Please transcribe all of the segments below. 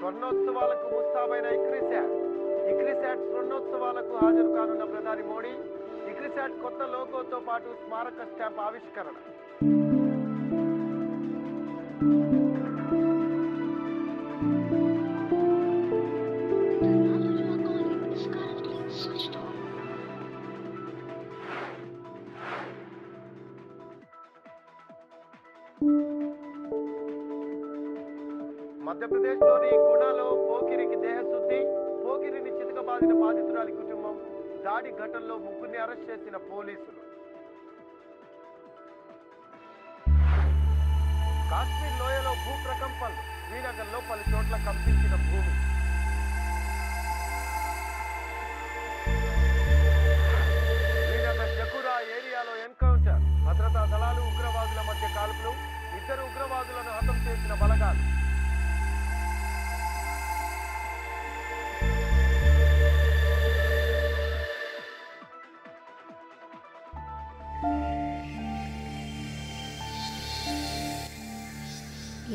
స్వర్ణోత్సవాలకు ముస్తాబైన ICRISAT స్వర్ణోత్సవాలకు హాజరు కానున్న ప్రధాని మోడీ ఇక్రిసాట్ కొత్త లోగోతో పాటు స్మారక స్టాంప్ ఆవిష్కరణ. మధ్యప్రదేశ్లోని గుణాలో పోకిరికి దేహశుద్ధి. పోకిరిని చితకబాదిన బాధితురాలి కుటుంబం. దాడి ఘటనలో ముగ్గురిని అరెస్ట్ చేసిన పోలీసులు. కాశ్మీర్ లోయలో భూ ప్రకంపనలు. శ్రీనగర్లో పలు చోట్ల కంపించిన భూమి. శ్రీనగర్ జకురా ఏరియాలో ఎన్కౌంటర్. భద్రతా దళాలు ఉగ్రవాదుల మధ్య కాల్పులు. 2 ఉగ్రవాదులను హతం చేసిన బలగాలు.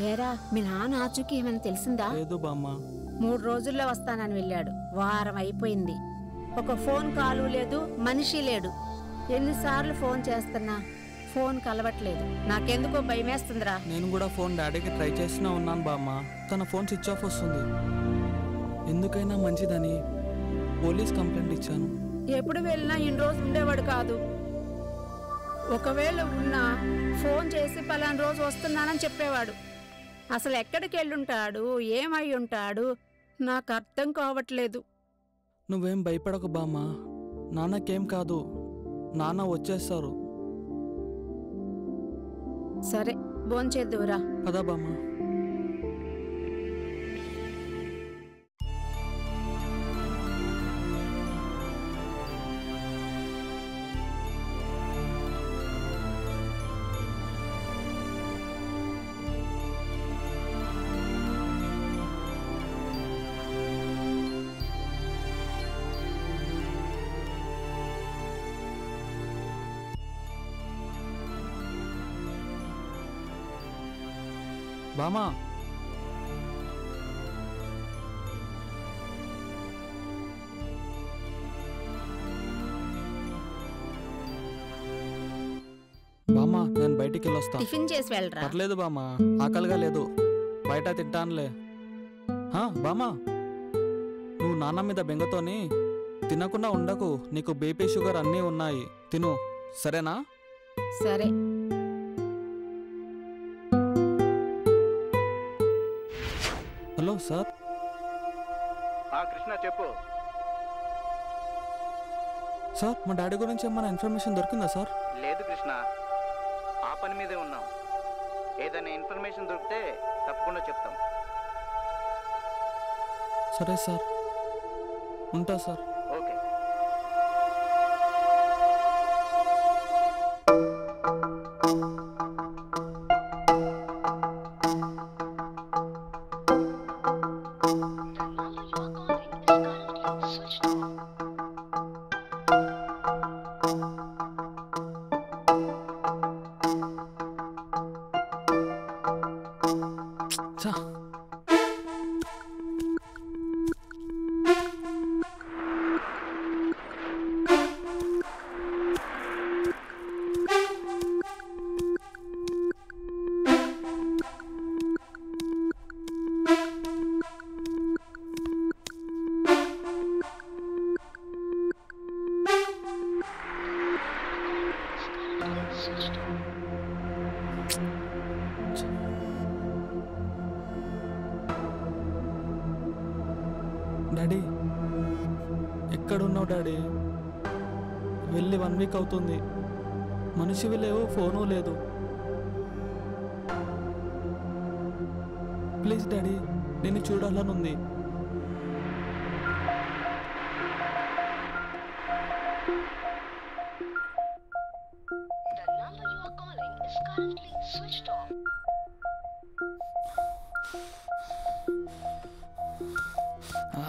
ఏరా మీ నాన్న ఆచూకీ ఏమని తెలిసిందా? లేదు బామ్మ. 3 రోజుల్లో వస్తానని వెళ్ళాడు. వారం అయిపోయింది. ఒక ఫోన్ కాలు లేదు, మనిషి లేడు. ఎన్నిసార్లు ఫోన్ చేస్తున్నా ఫోన్ కలవట్లేదు. నాకెందుకో భయమేస్తుందిరా. నేను కూడా ఫోన్ డాడీకి ట్రై చేస్తూనే ఉన్నాను బామ్మ. తన ఫోన్ స్విచ్ ఆఫ్ వస్తుంది. ఎందుకైనా మంచిదని పోలీస్ కంప్లైంట్ ఇచ్చాను. ఎప్పుడు వెళ్ళినా ఇన్ని రోజు ఉండేవాడు కాదు. ఒకవేళ ఉన్నా ఫోన్ చేసి పలానా రోజు వస్తున్నానని చెప్పేవాడు. అసలు ఎక్కడికి వెళ్ళుంటాడు, ఏమై ఉంటాడు, నాకు అర్థం కావట్లేదు. నువ్వేం భయపడకు బామ్మ. నాన్నకేం కాదు, నాన్న వచ్చేస్తారు. సరే భోంచేద్దువురా. పదా బామ్మ. బామా, బామా నేను బయటికి వెళ్ళొస్తా. టిఫిన్ చేసి వెళ్ళరా. పర్లేదు బామా, ఆకలిగా లేదు, బయట తింటానులే. బామా, నువ్వు నాన్న మీద బెంగతోని తినకుండా ఉండకు. నీకు బీపీ షుగర్ అన్నీ ఉన్నాయి, తిను, సరేనా? సరే. Hello sir. కృష్ణ చెప్పు. సార్ మా డాడీ గురించి ఏమైనా ఇన్ఫర్మేషన్ దొరికిందా సార్? లేదు కృష్ణ, ఆ పని మీదే ఉన్నాం. ఏదైనా ఇన్ఫర్మేషన్ దొరికితే తప్పకుండా చెప్తాం. సరే సార్, ఉంటా సార్. ఓకే. డాడీ ఎక్కడున్నావు డాడీ? వెళ్ళి 1 వీక్ అవుతుంది. మనిషివి లేవు, ఫోను లేదు. ప్లీజ్ డాడీ, నేను చూడాలనుంది.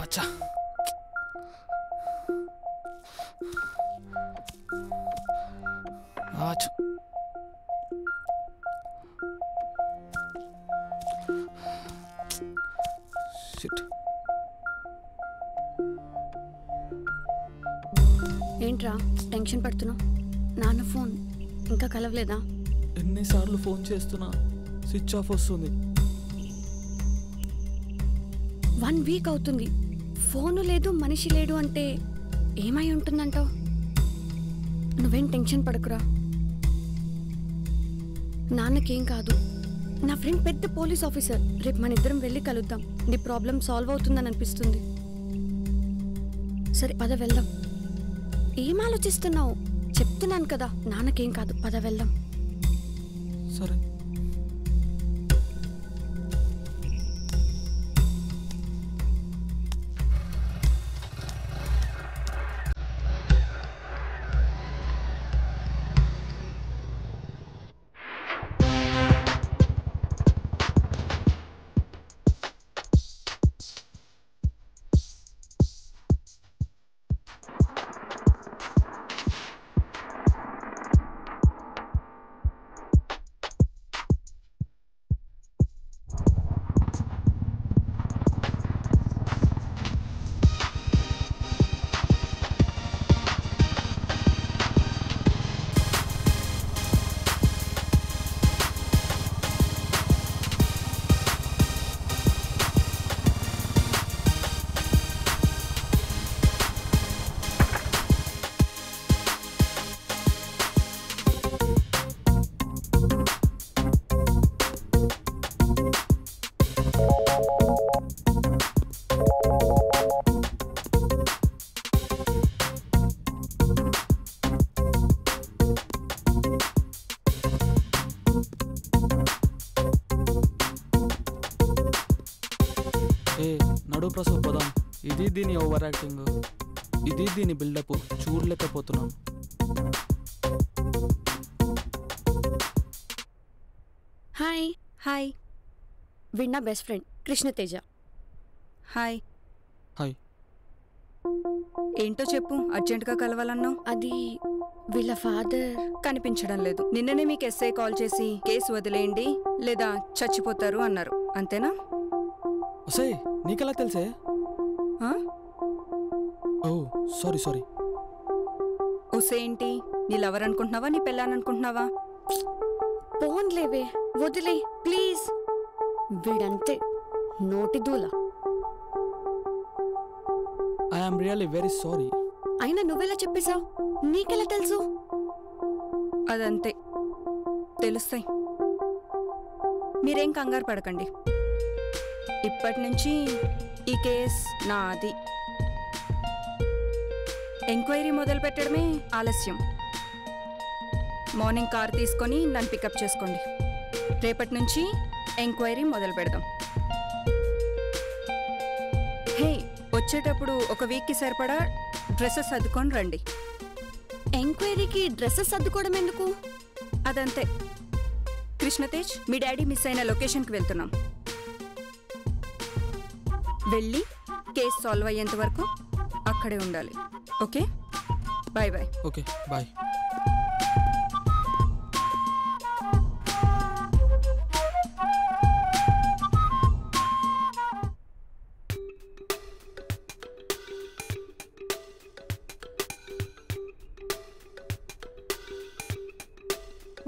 అచ్చా, షిట్. ఏంట్రా టెన్షన్ పడుతున్నావు? నాన్న ఫోన్ ఇంకా కలవలేదా? ఎన్నిసార్లు ఫోన్ చేస్తున్నా స్విచ్ ఆఫ్ వస్తుంది. 1 వీక్ అవుతుంది, ఫోను లేదు మనిషి లేడు అంటే ఏమై ఉంటుందంటావు? నువ్వేం టెన్షన్ పడకురా, నాన్నకేం కాదు. నా ఫ్రెండ్ పెద్ద పోలీస్ ఆఫీసర్, రేపు మన ఇద్దరం వెళ్ళి కలుద్దాం. నీ ప్రాబ్లం సాల్వ్ అవుతుందని అనిపిస్తుంది. సరే పద వెళ్దాం. ఏం ఆలోచిస్తున్నావు? చెప్తున్నాను కదా నాన్నకేం కాదు, పద వెళ్దాం. సరే. నడు ప్రసవ్ పదం. ఇది దీని ఓవర్ యాక్టింగ్, ఇది దీని బిల్డప్ చూడలేకపోతున్నాను. హాయ్ హాయ్, వీడు నా best friend Krishna Teja. Hi. Hi. ఏంటో చెప్పు, అర్జెంటుగా కలవాలన్నావు. అది వీళ్ళ ఫాదర్ కనిపించడం లేదు. నిన్ననే మీకు ఎస్ఐ కాల్ చేసి కేసు వదిలేయండి లేదా చచ్చిపోతారు అన్నారు, అంతేనా? ఒసే నీకెలా తెలుసే? ఓ సారీ. ఒసే ఏంటి, నీ లవర్ అనుకుంటున్నావా, నీ పెళ్ళాన్ని అనుకుంటున్నావా? పోన్లేవే, వదిలే ప్లీజ్. వీడంతే నోటి దూల. I am really very sorry. అయినా నువ్వెలా చెప్పేశావు? నీకెలా తెలుసు? అదంతే, తెలుస్తాయి. మీరేం కంగారు పడకండి. ఇప్పటి నుంచి ఈ కేస్ నాది. ఎంక్వైరీ మొదలు పెట్టడమే ఆలస్యం. మార్నింగ్ కార్ తీసుకొని నన్ను పికప్ చేసుకోండి. రేపటి నుంచి ఎంక్వైరీ మొదలు పెడదాం. హే, వచ్చేటప్పుడు ఒక వీక్కి సరిపడా డ్రెస్సెస్ సర్దుకొని రండి. ఎంక్వైరీకి డ్రెస్సెస్ సర్దుకోవడం ఎందుకు? అదంతే. కృష్ణతేజ్, మీ డాడీ మిస్ అయిన లొకేషన్కి వెళ్తున్నాం. వెళ్ళి కేసు సాల్వ్ అయ్యేంత వరకు అక్కడే ఉండాలి. Okay, bye bye. Okay bye.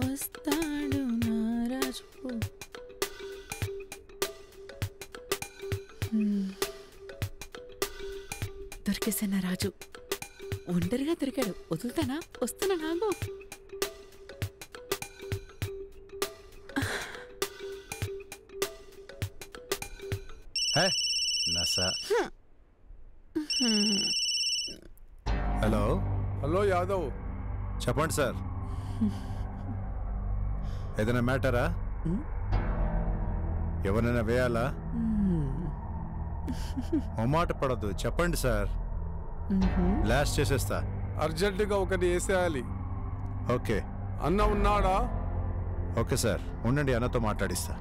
వస్తాడు నారాజు. దొరికేసానా రాజు? ఒంటరిగా దొరికాడు, వదులుతానా? వస్తున్నా నాగు. హలో హలో యాదవ్, చెప్పండి సార్. ఏదైనా మ్యాటరా? ఎవరైనా వేయాలా? మొమాట పడద్దు, చెప్పండి సార్. బ్లాస్ట్ చేసేస్తా. అర్జెంటుగా ఒకటి వేసేయాలి. ఓకే. అన్న ఉన్నాడా? ఓకే సార్, ఉండండి, అన్నతో మాట్లాడిస్తా.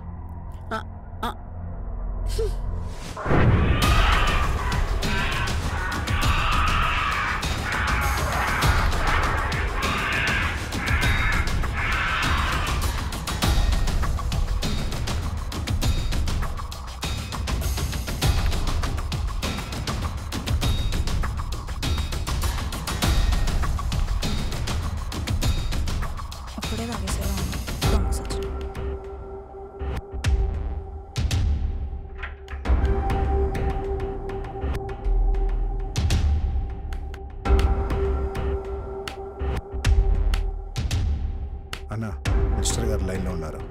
గారు లైన్లో ఉన్నారు.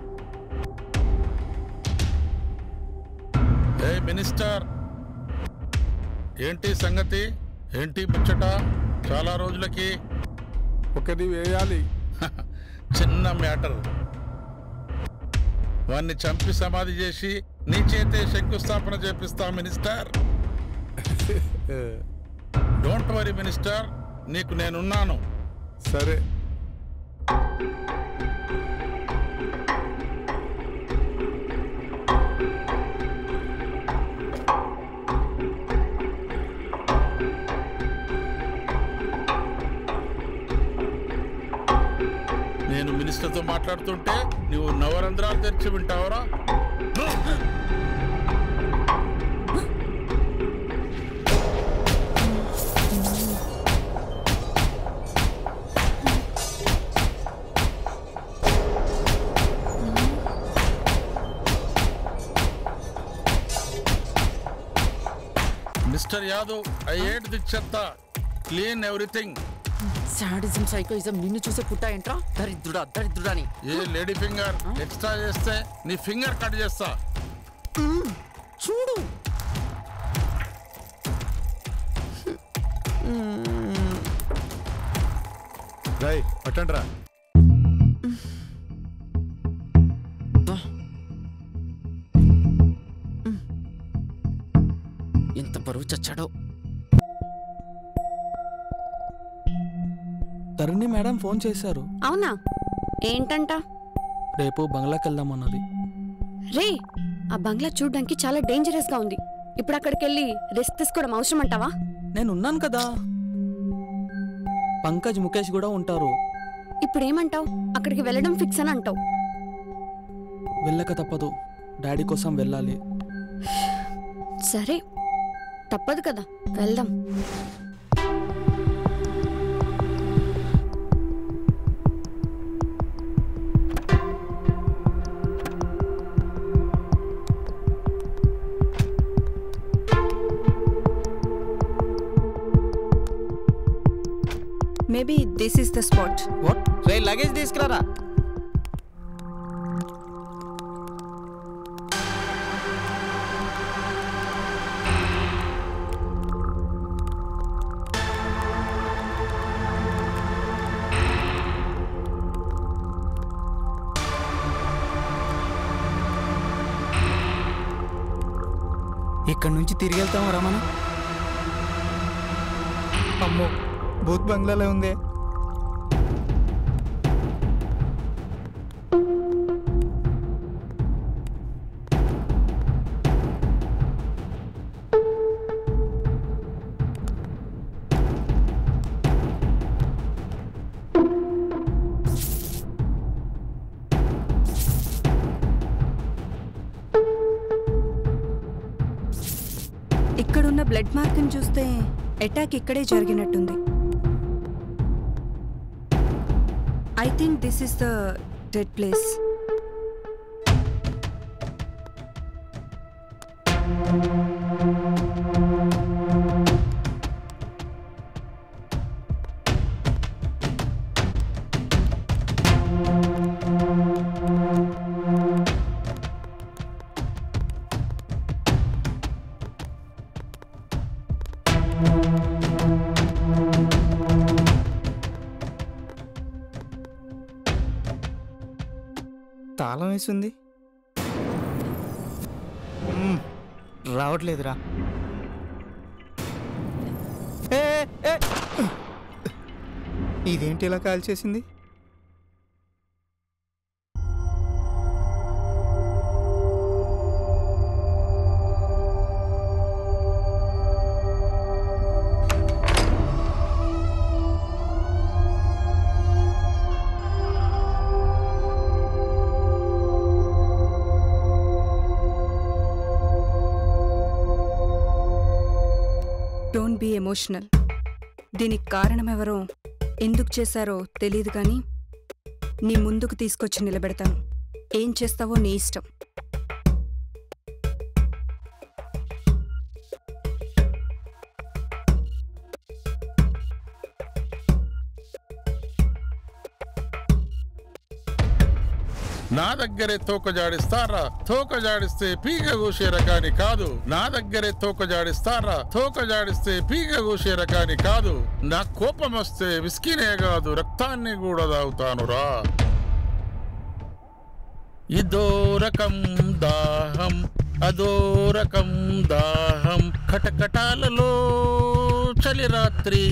ఏ మినిస్టర్, ఏంటి సంగతి? ఏంటి ముచ్చట? చాలా రోజులకి ఒకటి వేయాలి. చిన్న మ్యాటర్. వాణ్ణి చంపి సమాధి చేసి నీ చేతే శంకుస్థాపన చేపిస్తా మినిస్టర్. డోంట్ వరీ మినిస్టర్, నీకు నేనున్నాను. సరే. నేను మినిస్టర్తో మాట్లాడుతుంటే నువ్వు నవరంధ్రాలు తెరిచి వింటావరా? Mister Yadav, I hate the చెత్త. Clean everything. సాడిజం సైకోయిజం నిన్ను చూసే పుట్టాయంట్రా దరిద్రుడా దరిద్రుడాని. ఏ లేడీ ఫింగర్ ఎక్స్ట్రా చేస్తే నీ ఫింగర్ కట్ చేస్తా. చూడు. రై పట్టండి రా. ఎంత బరువు చచ్చాడో. తరుణి మేడం ఫోన్ చేశారు. అవునా? ఏంటంట? రేపు బంగ్లాకి వెళ్దామన్నది. రే, ఆ బంగ్లా చూడ్డానికి చాలా డేంజరస్ గా ఉంది. ఇప్పుడు అక్కడికి వెళ్ళి రెస్ట్ తీసుకోవడం అవసరం అంటావా? నేనున్నాను కదా. పంకజ్, ముఖేష్ కూడా ఉంటారు. ఇప్పుడు ఏమంటావు? అక్కడికి వెళ్ళడం ఫిక్స్ అని అంటావు. వెళ్ళక తప్పదు. డాడీ కోసం వెళ్ళాలి. సరే, తప్పదు కదా, వెళ్దాం. Maybe this is the spot. What? రే లగేజ్ తీసుకురారా. ఇక్కడ నుంచి తిరిగి వెళ్తాం రమణ. అమ్మో, భూత్ బంగ్లాలో ఉందే. ఇక్కడున్న బ్లడ్ మార్క్ని చూస్తే అటాక్ ఇక్కడే జరిగినట్టుంది. I think this is the dead place. తాళం వేసింది, రావట్లేదురా. ఇదేంటి ఇలా కాల్ చేసింది? Don't be emotional. దీనికి కారణం ఎవరో ఎందుకు చేశారో తెలీదు కానీ నీ ముందుకు తీసుకొచ్చి నిలబెడతాను. ఏం చేస్తావో నీ ఇష్టం. నా దగ్గరే తోక జాడిస్తారా? తోక జాడిస్తే పీక కూసే రకాని కాదు. నా దగ్గరే తోక జాడిస్తారా? తోక జాడిస్తే పీక కూసే రకాని కాదు. నా కోపం వస్తే విస్కీనే కాదు రక్తాన్ని కూడా తాగుతానురా. ఇదో రకం దాహం అదో రకం దాహం కటకటాలలో చలి రాత్రి.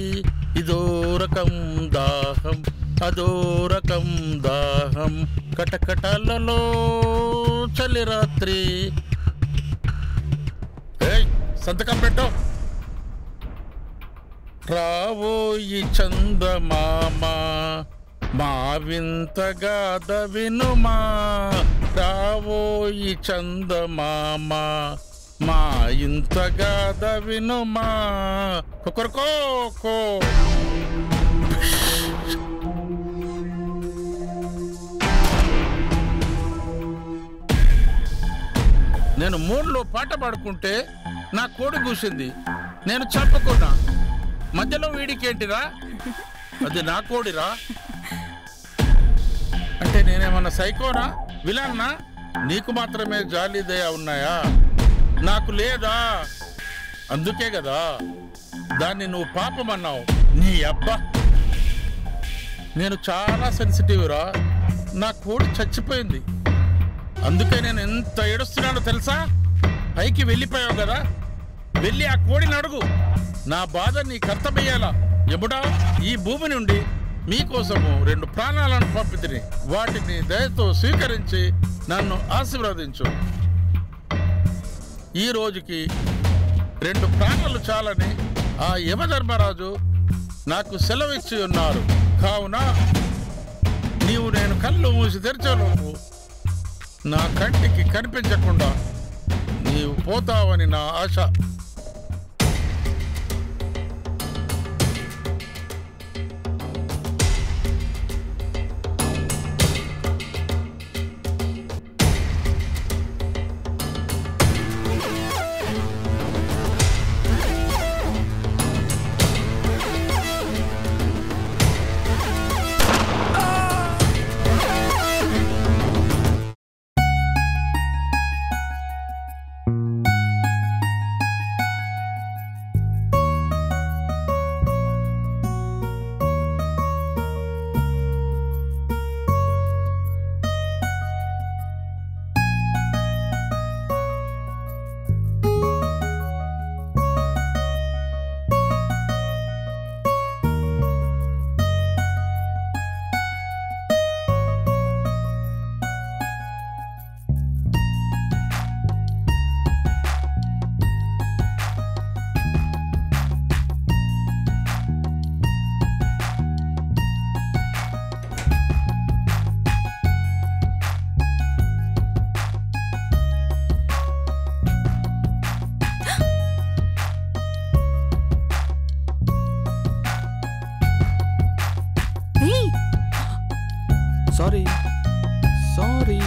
ఇదో రకం దాహం అదో రకం దాహం కటకటాలలో చలి రాత్రి. సంతకం పెట్టు. రావోయి చందమామ మా వింతగాథ వినుమా. రావోయి చందమామ మా ఇంతగాథ వినుమా. కొకరకోకో. నేను మూడ్లో పాట పాడుకుంటే నా కోడి కూసింది. నేను చంపకున్నా. మధ్యలో వీడికేంటిరా? అది నా కోడిరా. అంటే నేనేమన్నా సైకోనా, విలన్నా? నీకు మాత్రమే జాలి దయ ఉన్నాయా? నాకు లేదా? అందుకే కదా దాన్ని నువ్వు పాపమన్నావు. నీ అబ్బా, నేను చాలా సెన్సిటివ్ రా. నా కోడి చచ్చిపోయింది. అందుకే నేను ఎంత ఏడుస్తున్నానో తెలుసా? పైకి వెళ్ళిపోయావు కదా, వెళ్ళి ఆ కోడిని అడుగు. నా బాధ నీకు అర్థమయ్యేలా. ఎప్పుడా ఈ భూమి నుండి మీకోసము 2 ప్రాణాలను పంపితిని. వాటిని దయతో స్వీకరించి నన్ను ఆశీర్వదించు. ఈ రోజుకి 2 ప్రాణాలు చాలని ఆ యమధర్మరాజు నాకు సెలవిచ్చి ఉన్నారు. కావున నీవు నేను కళ్ళు మూసి తెరచలోపు నా కంటికి కనిపించకుండా నీవు పోతావని నా ఆశ. Sorry sorry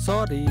sorry.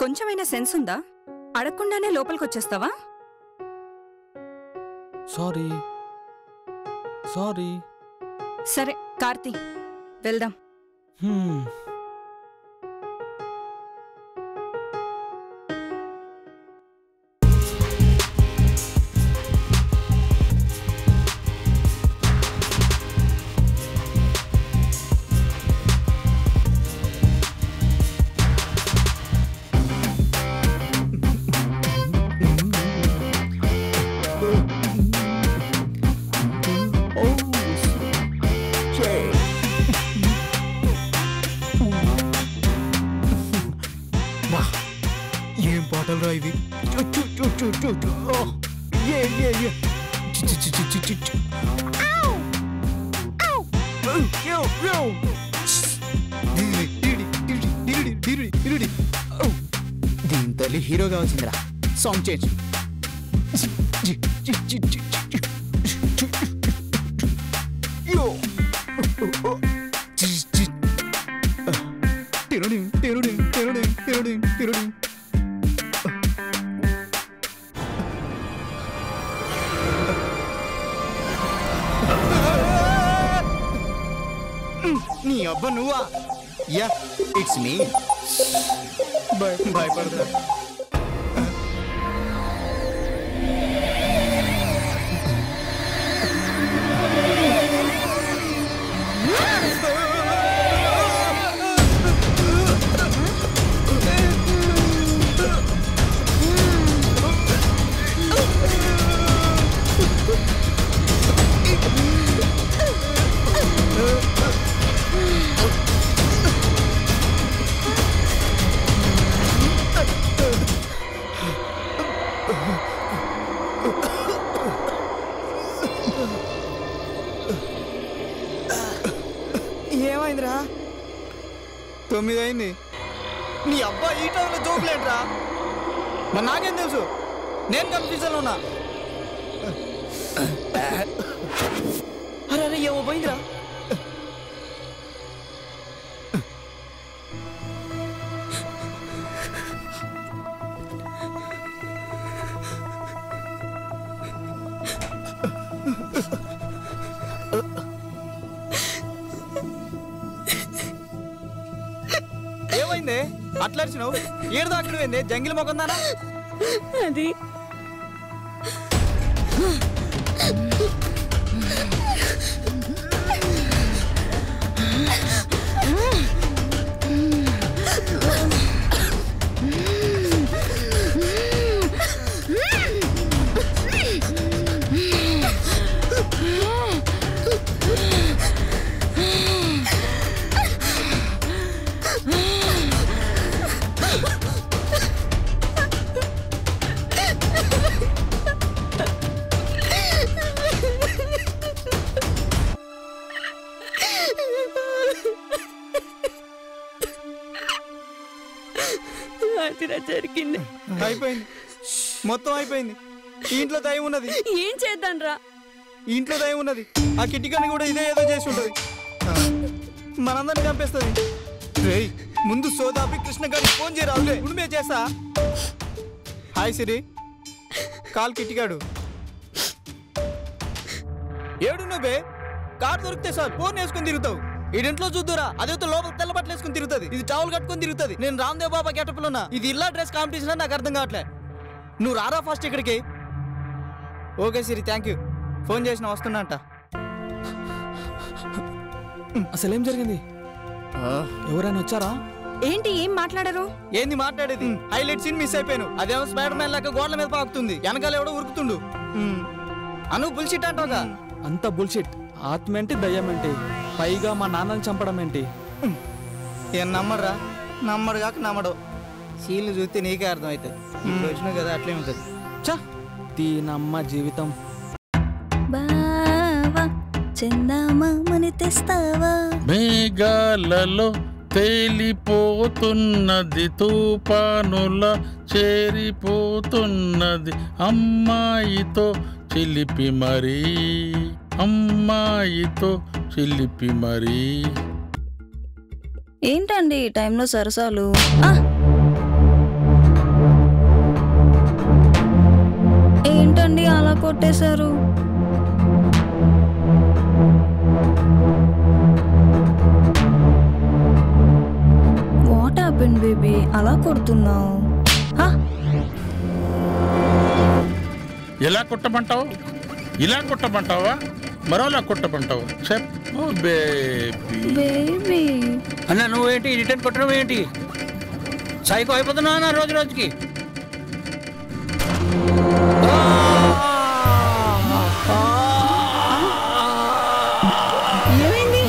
కొంచెమైనా సెన్స్ ఉందా? అడగకుండానే లోపలికి వచ్చేస్తావా? Sorry sorry. సరే కార్తీ, వెళ్దాం. దీని తల్లి హీరో కావాల్సిందిరా. Song change. నీ అబ్బా నువ్వా? Yeah it's me. భయపడతా. ఏమైందిరా? 9 అయింది. నీ అబ్బా ఈ టైంలో జోకులేంట్రా? మరి నాకేం తెలుసు? నేను కన్ఫ్యూజన్లో ఉన్నా. అరే అరే ఏమో పోయిందిరా. ఏమైంది అట్లా అరిచినావు? ఏడు దాకా పోయింది జంగిల్ మొఖం దానా? అది జరిగింది. అయిపోయింది, మొత్తం అయిపోయింది. ఇంట్లో దయ్యం ఉన్నది. ఏం చేద్దాం రా? ఇంట్లో దయ్యం ఉన్నది. ఆ కిటికీని కూడా ఇదే ఏదో చేసి ఉంటది. మనందరిని చంపేస్తుంది. రేయ్ ముందు సోదాపి కృష్ణ గారికి ఫోన్ చేయరావులే. ఉడిమే చేస్తా. హాయ్ సిరి, కాల్ కిటికాడు. ఏడు నువ్వే కార్ దొరికితే సార్ ఫోన్ వేసుకొని తిరుగుతావు. ఇంట్లో చూద్దురా, అదేతో లోపల తెల్ల బట్టలు వేసుకుని తిరుగుతుంది. ఇది చావులు కట్టుకుని తిరుగుతుంది. నేను రామ్దేవ్ బాబా గెటప్లో ఉన్నా. ఇది ఇల్లా డ్రెస్ కాంపిటీషన్ నాకు అర్థం కావట్లే. నువ్వు రారా ఫస్ట్ ఇక్కడికి. Okay Siri, thank you. Phone చేసిన వస్తున్నా. అసలేం జరిగింది? ఎవరైనా వచ్చారా? ఏంటి ఏం మాట్లాడారు? ఏంది మాట్లాడేది? హైలైట్ సీన్ మిస్ అయిపోయాను. అదేమో స్పైడర్ మ్యాన్ లాగా గోడల మీద పాకుతుంది. వెనకాల ఎవడో ఉరుకుతుండు. అను బుల్షిట్ అంటావుగా. అంత బుల్షిట్. ఆత్మ ఏంటి, దయ్యం ఏంటి, పైగా మా నాన్నని చంపడం ఏంటి? ఏం నమ్మడరా? నమ్మడు కాక నమ్మడు. సీన్లు చూస్తే నీకే అర్థమవుతుంది. ఇప్పుడు వచ్చినావు కదా, అట్లే ఉంటుంది. చా దీనమ్మ జీవితం. మేఘాలలో తేలిపోతున్నది, తుఫానుల చేరిపోతున్నది, అమ్మాయితో చిలిపి మరీ, అమ్మాయితో చిలిపి మరీ. ఏంటండి ఈ టైంలో సరసాలు? ఏంటండి అలా కొట్టేశారు? వాట్ హ్యాపెండ్ బేబీ, అలా కొడుతున్నావు? ఎలా కొట్టమంటావు? ఇలా కొట్టమంటావా, మరోలా కొట్టమంటావు? చెప్పు బేబీ. అన్న నువ్వేంటి రిటర్న్ కొట్టడం ఏంటి? సైకో అయిపోతున్నావు అన్న రోజు రోజుకి. ఏమైంది?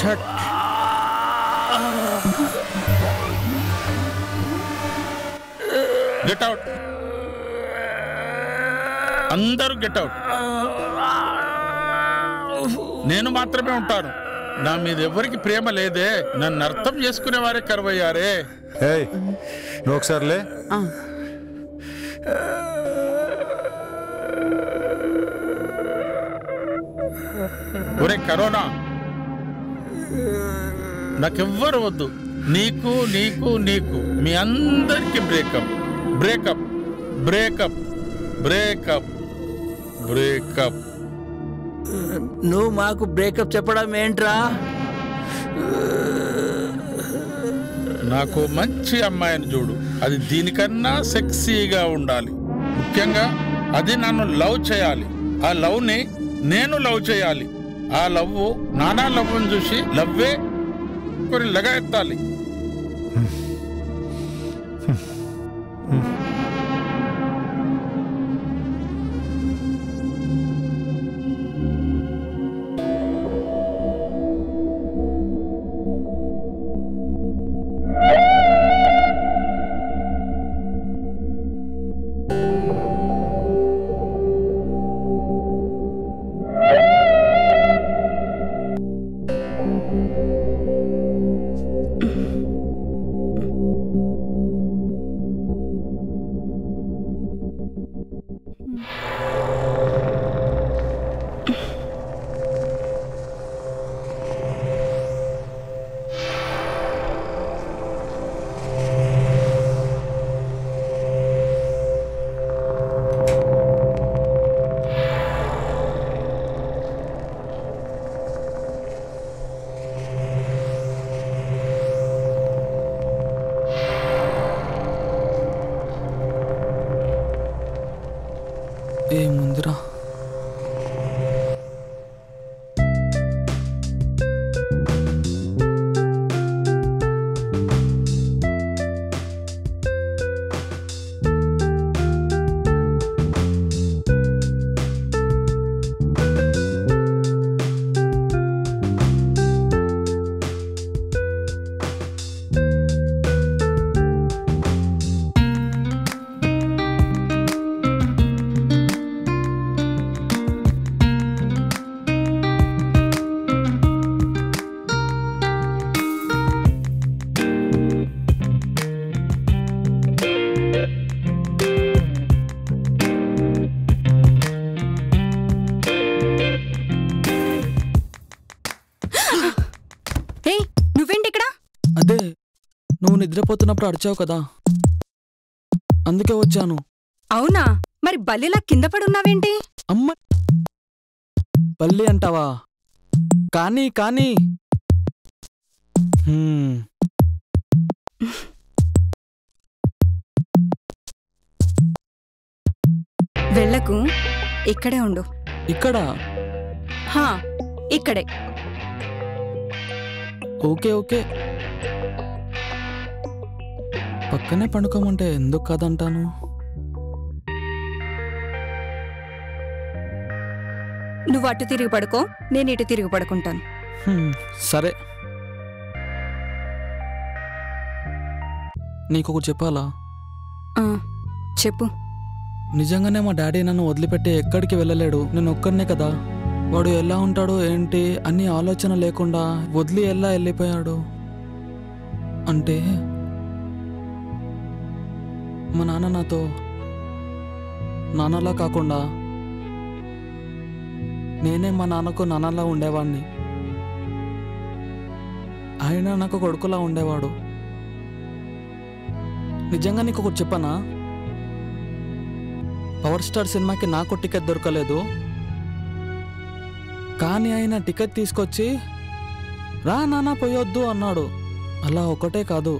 షట్. Get out. అందరూ గెట్ అవుట్. నేను మాత్రమే ఉంటాను. నా మీద ఎవరికి ప్రేమ లేదే, నన్ను అర్థం చేసుకునేవారే కరువయ్యారే. ఏయ్ నువ్వు ఒకసారిలే. ఒరే కరోనా, నాకెవ్వరు వద్దు. నీకు నీకు నీకు మీ అందరికి breakup breakup breakup breakup breakup. నువ్వు మాకు బ్రేకప్ చెప్పడం ఏంట్రా? నాకు మంచి అమ్మాయిని చూడు, అది దీనికన్నా సెక్సీగా ఉండాలి. ముఖ్యంగా అది నన్ను లవ్ చేయాలి, ఆ లవ్ని నేను లవ్ చేయాలి. ఆ లవ్ నానా లవ్ని చూసి లవ్వే కొన్ని లగా ఎత్తాలి. ఏముందిరా? అదే నువ్వు నిద్రపోతున్నప్పుడు అడిచావు కదా, అందుకే వచ్చాను. అవునా? మరి బల్లిలా కింద పడున్నావేంటి? అమ్మ బల్లి అంటావా? కానీ కానీ వెళ్ళకు, ఇక్కడే ఉండు. ఇక్కడ? హా, ఇక్కడే. ఓకే ఓకే, పక్కనే పండుకోమంటే ఎందుకు కాదంటాను? నువ్వు అటు తిరిగి పడుకో, నేను ఇటు తిరిగి పడుకుంటాను. సరే. నీకొకటి చెప్పాలా? చెప్పు. నిజంగానే మా డాడీ నన్ను వదిలిపెట్టి ఎక్కడికి వెళ్ళలేడు. నేను ఒక్కడనే కదా. వాడు ఎలా ఉంటాడో ఏంటి అన్ని ఆలోచన లేకుండా వదిలి ఎలా వెళ్ళిపోయాడు అంటే, మా నాన్న నాతో నాన్నలా కాకుండా నేనే మా నాన్నకు నాన్నలా ఉండేవాడిని. ఆయన నాకు కొడుకులా ఉండేవాడు. నిజంగా నీకు ఒకటి చెప్పనా? పవర్ స్టార్ సినిమాకి నాకు టికెట్ దొరకలేదు, కానీ ఆయన టికెట్ తీసుకొచ్చి రా నాన్న పోయొద్దు అన్నాడు. అలా ఒకటే కాదు,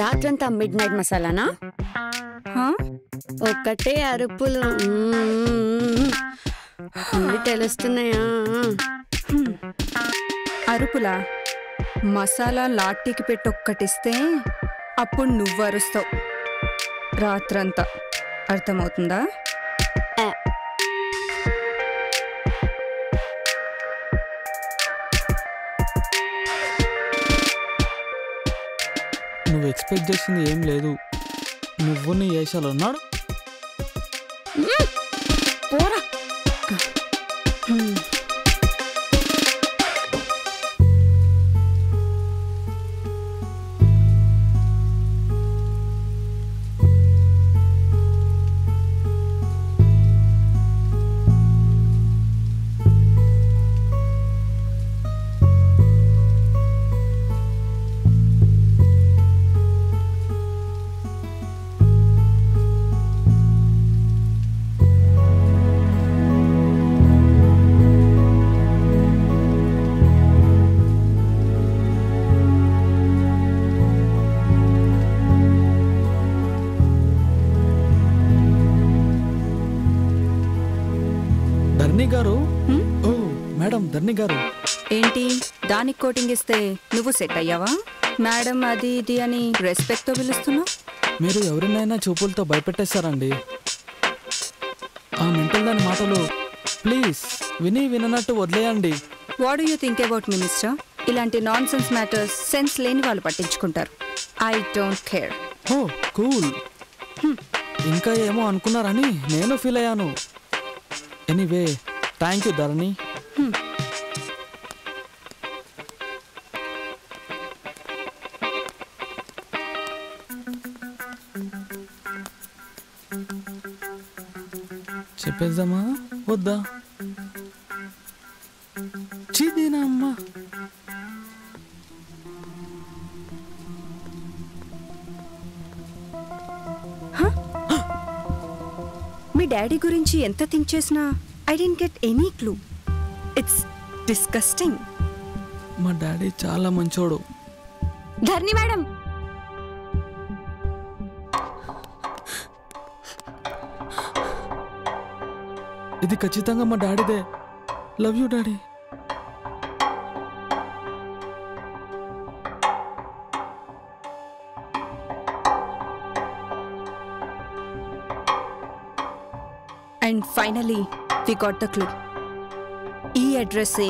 రాత్రంతా మిడ్ నైట్ మసాలానా? ఒక్కటే అరుపులు అన్ని తెలుస్తున్నాయా? అరుపులా? మసాలా లాట్టికి పెట్టి ఒక్కటిస్తే అప్పుడు నువ్వు అరుస్తావు రాత్రంతా. అర్థమవుతుందా? నువ్వు ఎక్స్పెక్ట్ చేసింది ఏం లేదు. నువ్వు నీ ఏషాలు ఉన్నాడు. పోరా. ధర్ని గారు. ఓ మేడం, ధర్ని గారు. ఏంటి దానికి కోటింగ్ ఇస్తే నువ్వు సెట్ అయ్యావా? మేడం అది ఇది అని రెస్పెక్ట్తో పిలుస్తున్నావు. మీరు ఎవరినైనా చూపులతో భయపెట్టేస్తారండి. ఆ మెంటల్ దాని మాటలు ప్లీజ్ విననట్టు వదిలేయండి. What do you think about minister? ఇలాంటి నాన్ సెన్స్ మ్యాటర్స్ సెన్స్ లేని వాళ్ళు పట్టించుకుంటారు. I don't care. Oh cool. ఇంకా ఏమో అనుకున్నారని నేను ఫీల్ అయ్యాను. Anyway thank you Dharani. చెప్పేద్దామా వద్దా? చీదీనా అమ్మా. మీ డాడీ గురించి ఎంత థింక్ చేసినా I didn't get any clue. It's disgusting. మా డాడీ చాలా మంచోడు. ధర్ని మేడం, ఇది ఖచ్చితంగా మా డాడీదే. Love you daddy. And finally we got the clue. ఈ అడ్రస్సే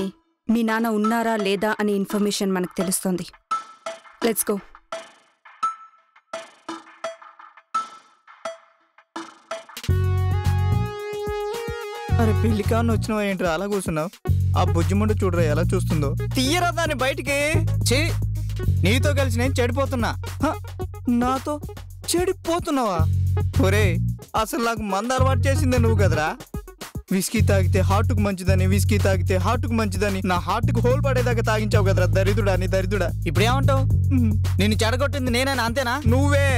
మీ నాన్న ఉన్నారా లేదా అనే ఇన్ఫర్మేషన్ మనకు తెలుస్తుంది. Let's go. అరే పెళ్లి కాను వచ్చినావా ఏంట్రా అలా కూర్చున్నావు? ఆ బుజ్జిముండు చూడరా ఎలా చూస్తుందో. తీయరా దాన్ని బయటికి. నీతో కలిసి నేను చెడిపోతున్నా. నాతో చెడిపోతున్నావా? ఒరే అసలు నాకు మంద అలవాటు చేసిందే నువ్వు కదరా. విస్కీ తాగితే హార్ట్కు మంచిదని, విస్కీ తాగితే హార్ట్కు మంచిదని నా హార్ట్కు హోల్ పడేదాకా తాగించావు కదరా దరిద్రుడా. నీ దరిద్రుడా. ఇప్పుడు ఏమంటావు? నిన్ను చెడగొట్టింది నేనేనా? అంతేనా? నువ్వే.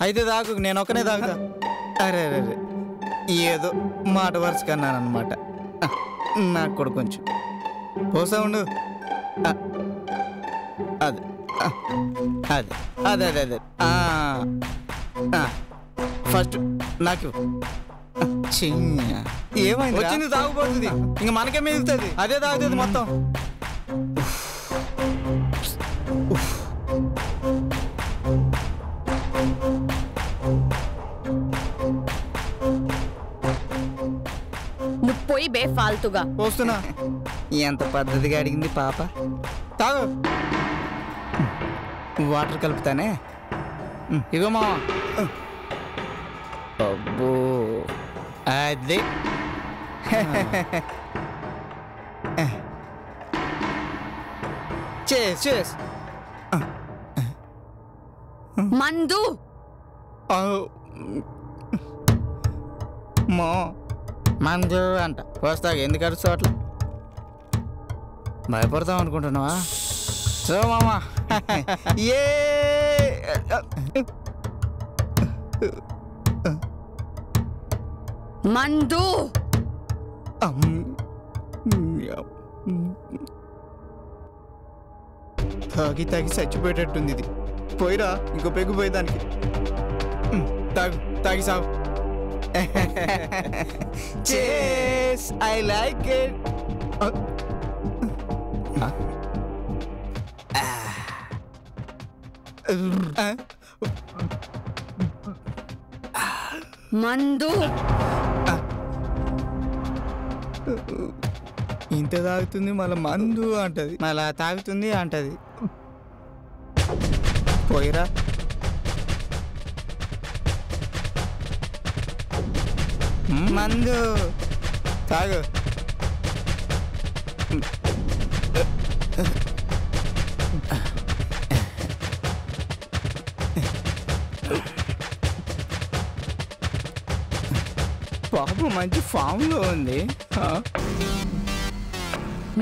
అయితే తాగు, నేను ఒక్కనే తాగుతా. అరే అరే అరే ఏదో మాట వరుస కన్నానమాట. నాకు కూడా కొంచెం పోసా ఉండు. అదే అదే అదే అదే అదే ఫస్ట్ నాకు ఏమైంది? వచ్చింది తాగుపోతుంది, ఇంక మనకే మిగులుతుంది. అదే తాగుతుంది మొత్తం. నువ్వు పోయి బే ఫాల్తుగా. వస్తున్నా. ఎంత పద్ధతిగా అడిగింది పాప. తాగు. వాటర్ కలుపుతానే. ఇగో మా. అబ్బో అది చేస్ మందు. మా మందు అంట. వస్తాగా ఎందుకు అరుస్తావు అట్లా? భయపడతాం అనుకుంటున్నావా? సో మామా ఏ మందు. తాగి తాగి చచ్చిపోయేటట్టుంది ఇది. పోయిరా ఇంకో పెగ్గు పోయి దానికి తాగు తాగి సాగు చేస్ ఐ లైక్ ఇట్ మందు ఇంత తాగుతుంది మళ్ళీ మందు అంటది మళ్ళా తాగుతుంది అంటది పోయిరా మందు తాగు పాప మంచి ఫామ్ లో ఉంది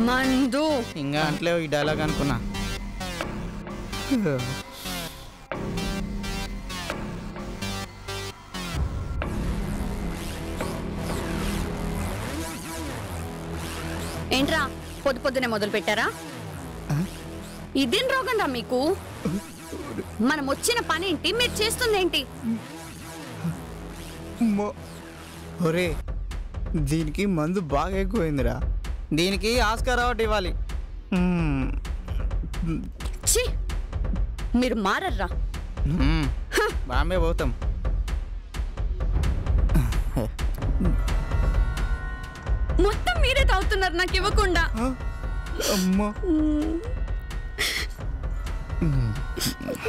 మందు ఇంకా అంటలే ఈ డైలాగ్ అనుకున్నా ఏంట్రా పొద్దునే మొదలు పెట్టారా? ఇదేం రోగం రా మీకు? మనం వచ్చిన పని ఏంటి, మీరు చేస్తుంది ఏంటి? ఒరే దీనికి మందు బాగా ఎక్కువైందిరా, దీనికి ఆస్కార్ అవార్డు ఇవ్వాలి. మీరు మారర్రా. బాంబే పోతాం. మొత్తం మీరే తాగుతున్నారు నాకు ఇవ్వకుండా.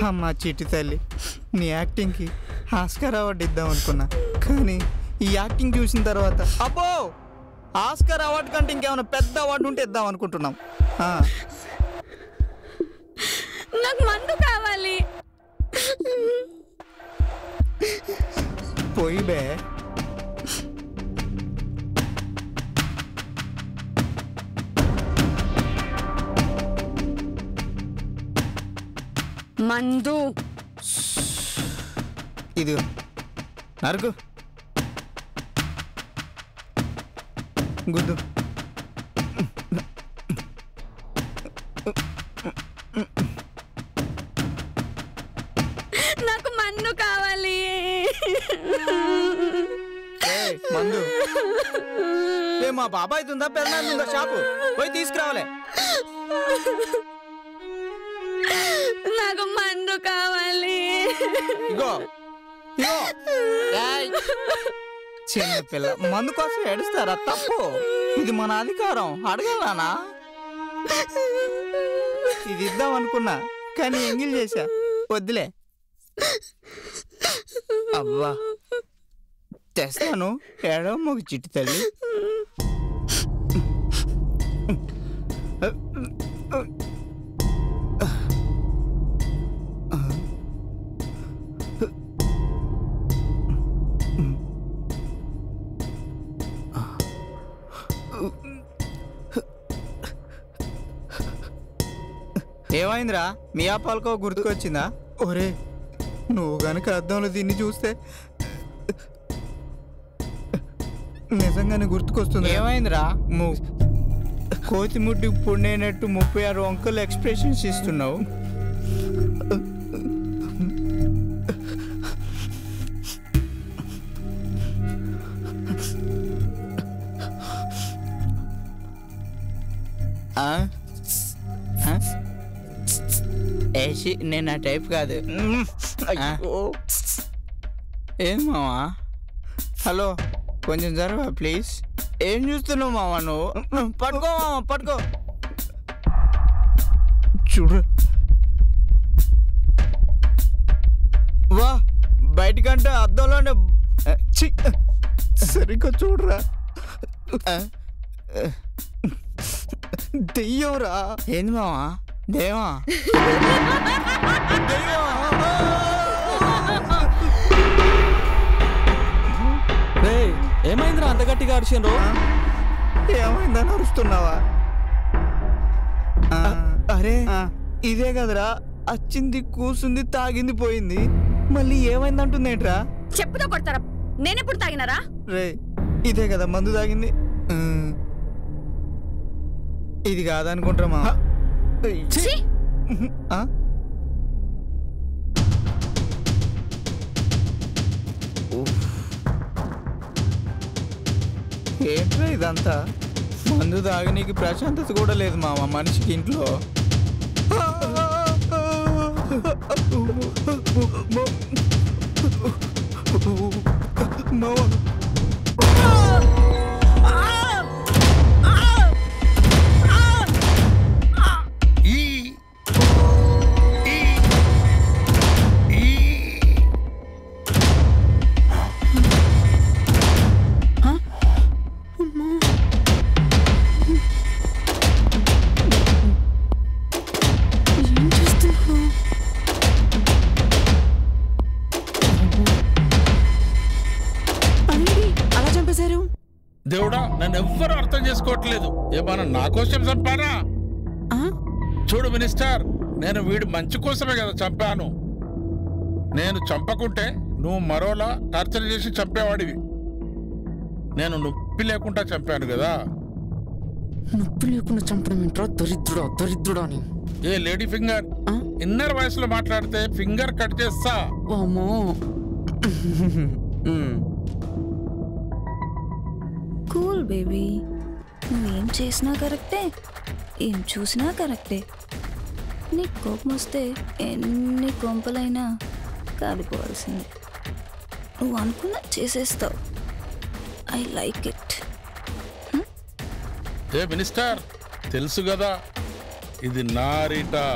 అమ్మా చిట్టి తల్లి, నీ యాక్టింగ్కి ఆస్కార్ అవార్డు ఇద్దాం అనుకున్నా, కానీ ఈ యాక్టింగ్ చూసిన తర్వాత అబ్బో ఆస్కార్ అవార్డు కంటే ఇంకేమైనా పెద్ద అవార్డు ఉంటే ఇద్దాం అనుకుంటున్నాం. నాకు మందు కావాలి. పోయి బే. మందు ఇది నరకు గుద్దు. నాకు మందు కావాలి. మందు మా బాబాయ్ ఉందా పెళ్ళాలి ఉందా షాపు పోయి తీసుకురావాలి. నాకు మందు కావాలి. ఇగో ఇగో చిన్న పిల్ల మందు కోసం ఏడుస్తారా? తప్పు, ఇది మన అధికారం, అడగాలనా? ఇది ఇద్దాం అనుకున్నా కానీ ఎంగిల్ చేశా, వద్దులే. అబ్బా తెస్తాను, ఏడమ్మకు చిట్టి తల్లి. ఏమైందిరా, మీ అప్పాలకో గుర్తుకొచ్చిందా? ఒరే నువ్వు గనక అద్దంలో దీన్ని చూస్తే నిజంగానే గుర్తుకొస్తుంది. ఏమైందిరా? కోతి ముడ్డి పుండైనట్టు 36 వంకలు ఎక్స్ప్రెషన్స్ ఇస్తున్నావు. ఏసి నేను ఆ టైప్ కాదు. ఏం మావా? హలో కొంచెం జరగవా ప్లీజ్? ఏం చూస్తున్నావు మావా నువ్వు? పట్టుకో మావా, పట్టుకో. చూడు వా, బయటకంటే అద్దంలోనే సరిగ్గా చూడరా. దెయ్యంరా. ఏంది మావా? దేవా ఏమైందిరా అంత గట్టిగా అరిచారు? ఏమైందని అరుస్తున్నావా? అరే ఇదే కదరా, వచ్చింది కూసుంది తాగింది పోయింది, మళ్ళీ ఏమైందంటుంది ఏంట్రా? చెప్పుతో కొడతారా? నేనెప్పుడు తాగినారా? రే ఇదే కదా మందు తాగింది. ఇది కాదనుకుంటామా? ఏంట్రా ఇదంతా? మందు తాగనీకి ప్రశాంతత కూడా లేదు మామ మనిషికి ఇంట్లో. దేవుడా, నన్ను ఎవ్వరూ అర్థం చేసుకోవట్లేదు. ఏమన్నా నా కోసం చంపానా? చూడు మినిస్టర్, నేను వీడి మంచి కోసమే కదా చంపాను. నేను చంపకుంటే నువ్వు మరోలా టార్చర్ చేసి చంపేవాడివి. నేను నొప్పి లేకుండా చంపాను కదా. నొప్పి లేకుండా చంపడం ఏంట్రా? దరిద్రుడా దరిద్రుడా అని. ఏ లేడీ ఫింగర్, ఇన్నర్ వాయిస్ లో మాట్లాడితే ఫింగర్ కట్ చేస్తా. ఓమో కూల్ బేబీ, నువ్వేం చేసినా కరెక్టే, ఏం చూసినా కరెక్టే. నీకు కోపం వస్తే ఎన్ని కొంపలైనా కాలిపోవాల్సిందే. నువ్వు అనుకున్నా చేసేస్తావు. I like it. ఏ మినిస్టర్, తెలుసు కదా ఇది నా రీటా.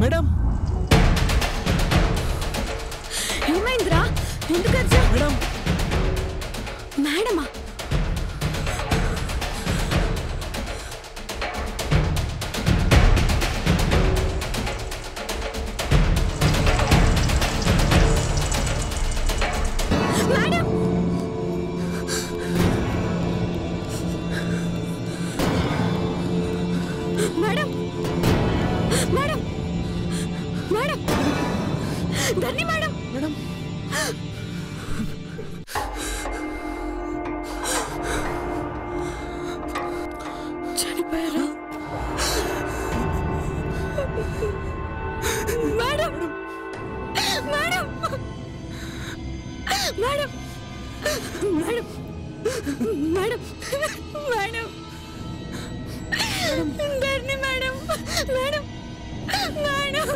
మేడం, ఏమైందిరా? ఎందుకు అరిచావ్? మేడం, మేడమా? Madam, madam madam madam madam madam Dharani madam madam madam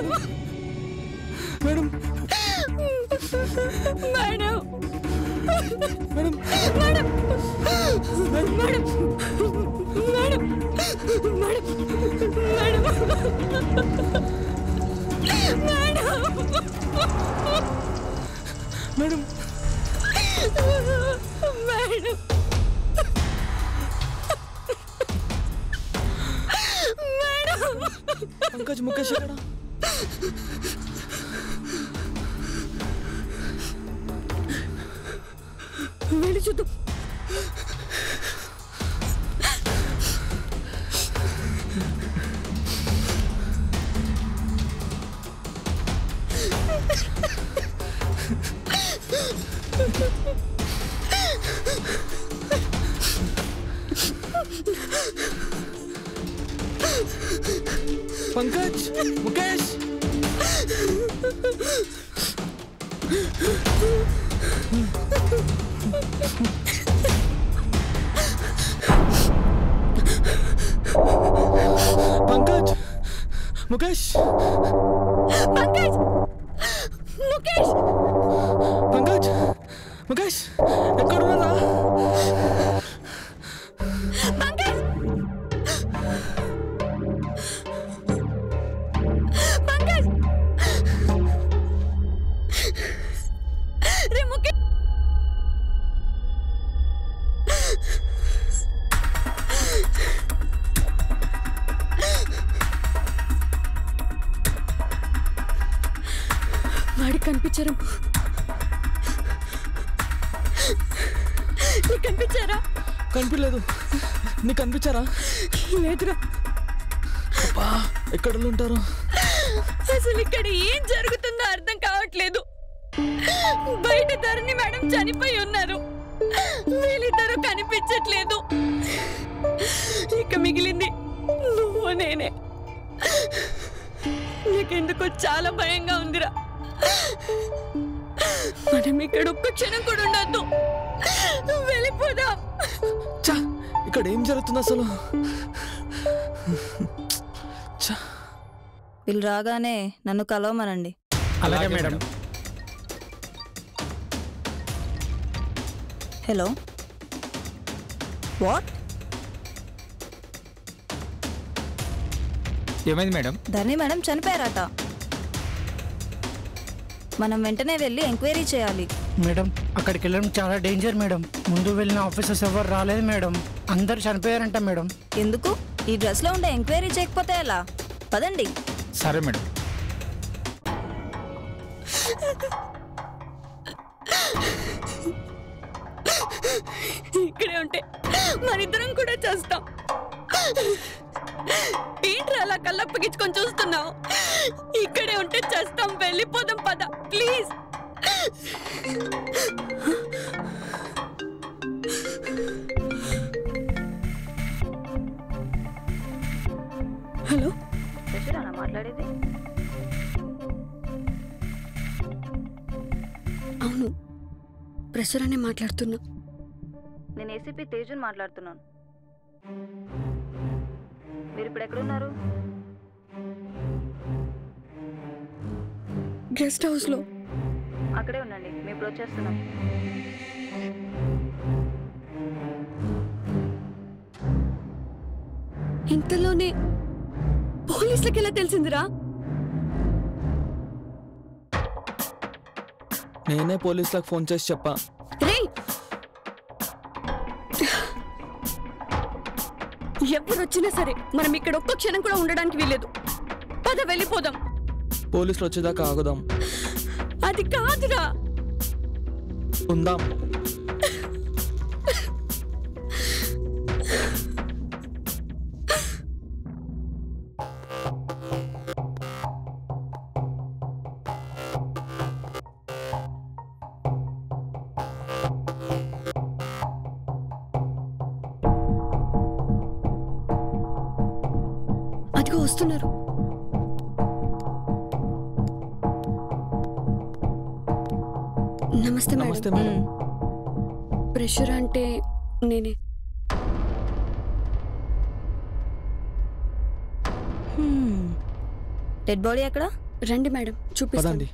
madam madam madam madam madam madam madam madam madam Pankaj Mukesh ఎక్కడ? వెళ్ళి చూద్దాం. పంకజ్ ముఖేష్ పంకజ్ ముఖేష్ పంకజ్ ముఖేష్ పంకజ్ ముఖేష్ ఎక్కడున్నారా? పంకజ్ పంకజ్ రే ముఖేష్ వాడికి కనిపించారు. నీకు కనిపించారా? కనిపించలేదు. నీకు కనిపించారా? లేదురా. అబ్బా ఎక్కడ ఉంటారు? అసలు ఇక్కడ ఏం జరుగుతుందో అర్థం కావట్లేదు. బయట ధరణి మేడం చనిపోయి ఉన్నారు. వీళ్ళిద్దరూ కనిపించట్లేదు. ఇక మిగిలింది నువ్వు నేనే. నీకెందుకో చాలా భయంగా ఉందిరా. మనం ఇక్కడ ఒక్క క్షణం కూడా ఉండొద్దు. వెళ్ళిపోదాం. ఇక్కడ ఏం జరుగుతుంది అసలు? వీళ్ళు రాగానే నన్ను కలవమనండి. అలాగే మేడం. Hello what? ఏమైంది మేడం? ధరణి మేడం చనిపోయారట. మనం వెంటనే వెళ్ళి ఎంక్వైరీ చేయాలి. మేడం అక్కడికి వెళ్ళడం చాలా డేంజర్ మేడం. ముందు వెళ్ళిన ఆఫీసర్స్ ఎవరు రాలేదు మేడం. అందరు చనిపోయారంట మేడం. ఎందుకు? ఈ డ్రెస్లో ఉండే ఎంక్వైరీ చేయకపోతే ఎలా? పదండి. సరే మేడం. ఇక్కడే ఉంటే మనిద్దరం కూడా చేస్తాం. ఏంట్రా అలా కళ్ళప్పగించుకొని చూస్తున్నావు? ఇక్కడే ఉంటే చేస్తాం. వెళ్ళిపోదాం పద ప్లీజ్. హలో మాట్లాడేది? అవును ప్రెషర్ అనే మాట్లాడుతున్నా. నేను ఏసీపీ తేజుని మాట్లాడుతున్నాను. మీరు ఇప్పుడు ఎక్కడున్నారు? గెస్ట్ హౌస్ లో. అక్కడే ఉండండి, మేము ఇప్పుడు వచ్చేస్తున్నాం. ఇంతలోనే పోలీసులకి ఎలా తెలిసిందిరా? నేనే పోలీసులకు ఫోన్ చేసి చెప్పా. ఎవరు వచ్చినా సరే మనం ఇక్కడ ఒక్క క్షణం కూడా ఉండడానికి వీల్లేదు. పద వెళ్ళిపోదాం. పోలీసులు వచ్చేదాకా ఆగుదాం. అది కాదురా. ఉందాం. అదిగో వస్తున్నారు. నమస్తే నమస్తే మేడం. మేడం. ప్రెషర్ అంటే నేనే. డెడ్ బాడీ ఎక్కడ? రండి మేడం, చూపిస్తాను. పదండి.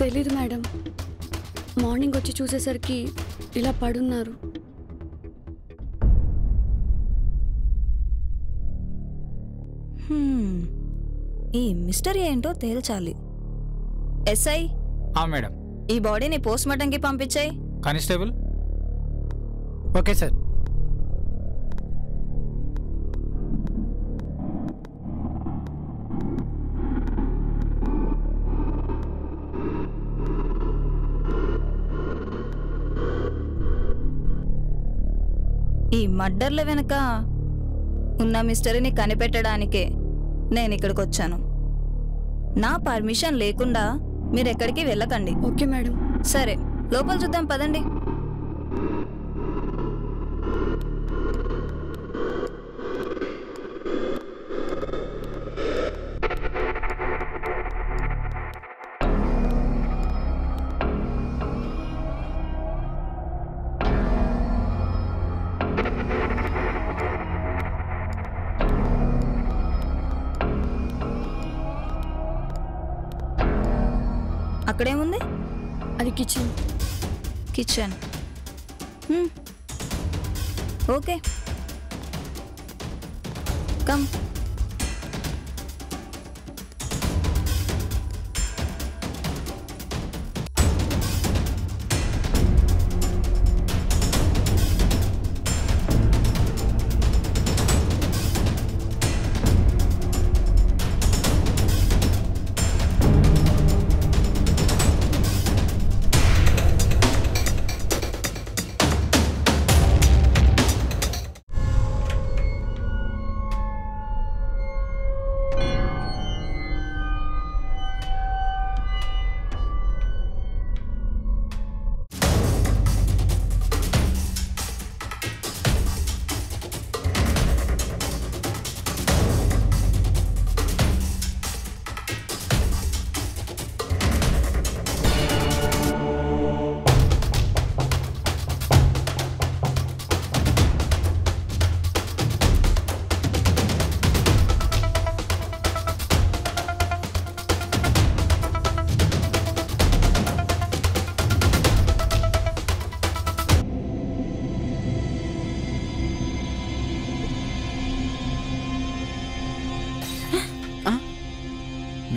తెలీదు మేడం, మార్నింగ్ వచ్చి చూసేసరికి ఇలా పడున్నారు. ఈ మిస్టరీ ఏంటో తేల్చాలి. ఎస్ఐ, మేడం, ఈ బాడీని పోస్ట్ మార్టంకి పంపించాయి. కానిస్టేబుల్. Okay sir. ఈ మర్డర్ల వెనుక ఉన్న మిస్టరీని కనిపెట్టడానికే నేను ఇక్కడికి వచ్చాను. నా పర్మిషన్ లేకుండా మీరు ఎక్కడికి వెళ్ళకండి. Okay madam. సరే, లోపల చూద్దాం పదండి. అక్కడేముంది? అది కిచెన్. కిచెన్. Okay, come.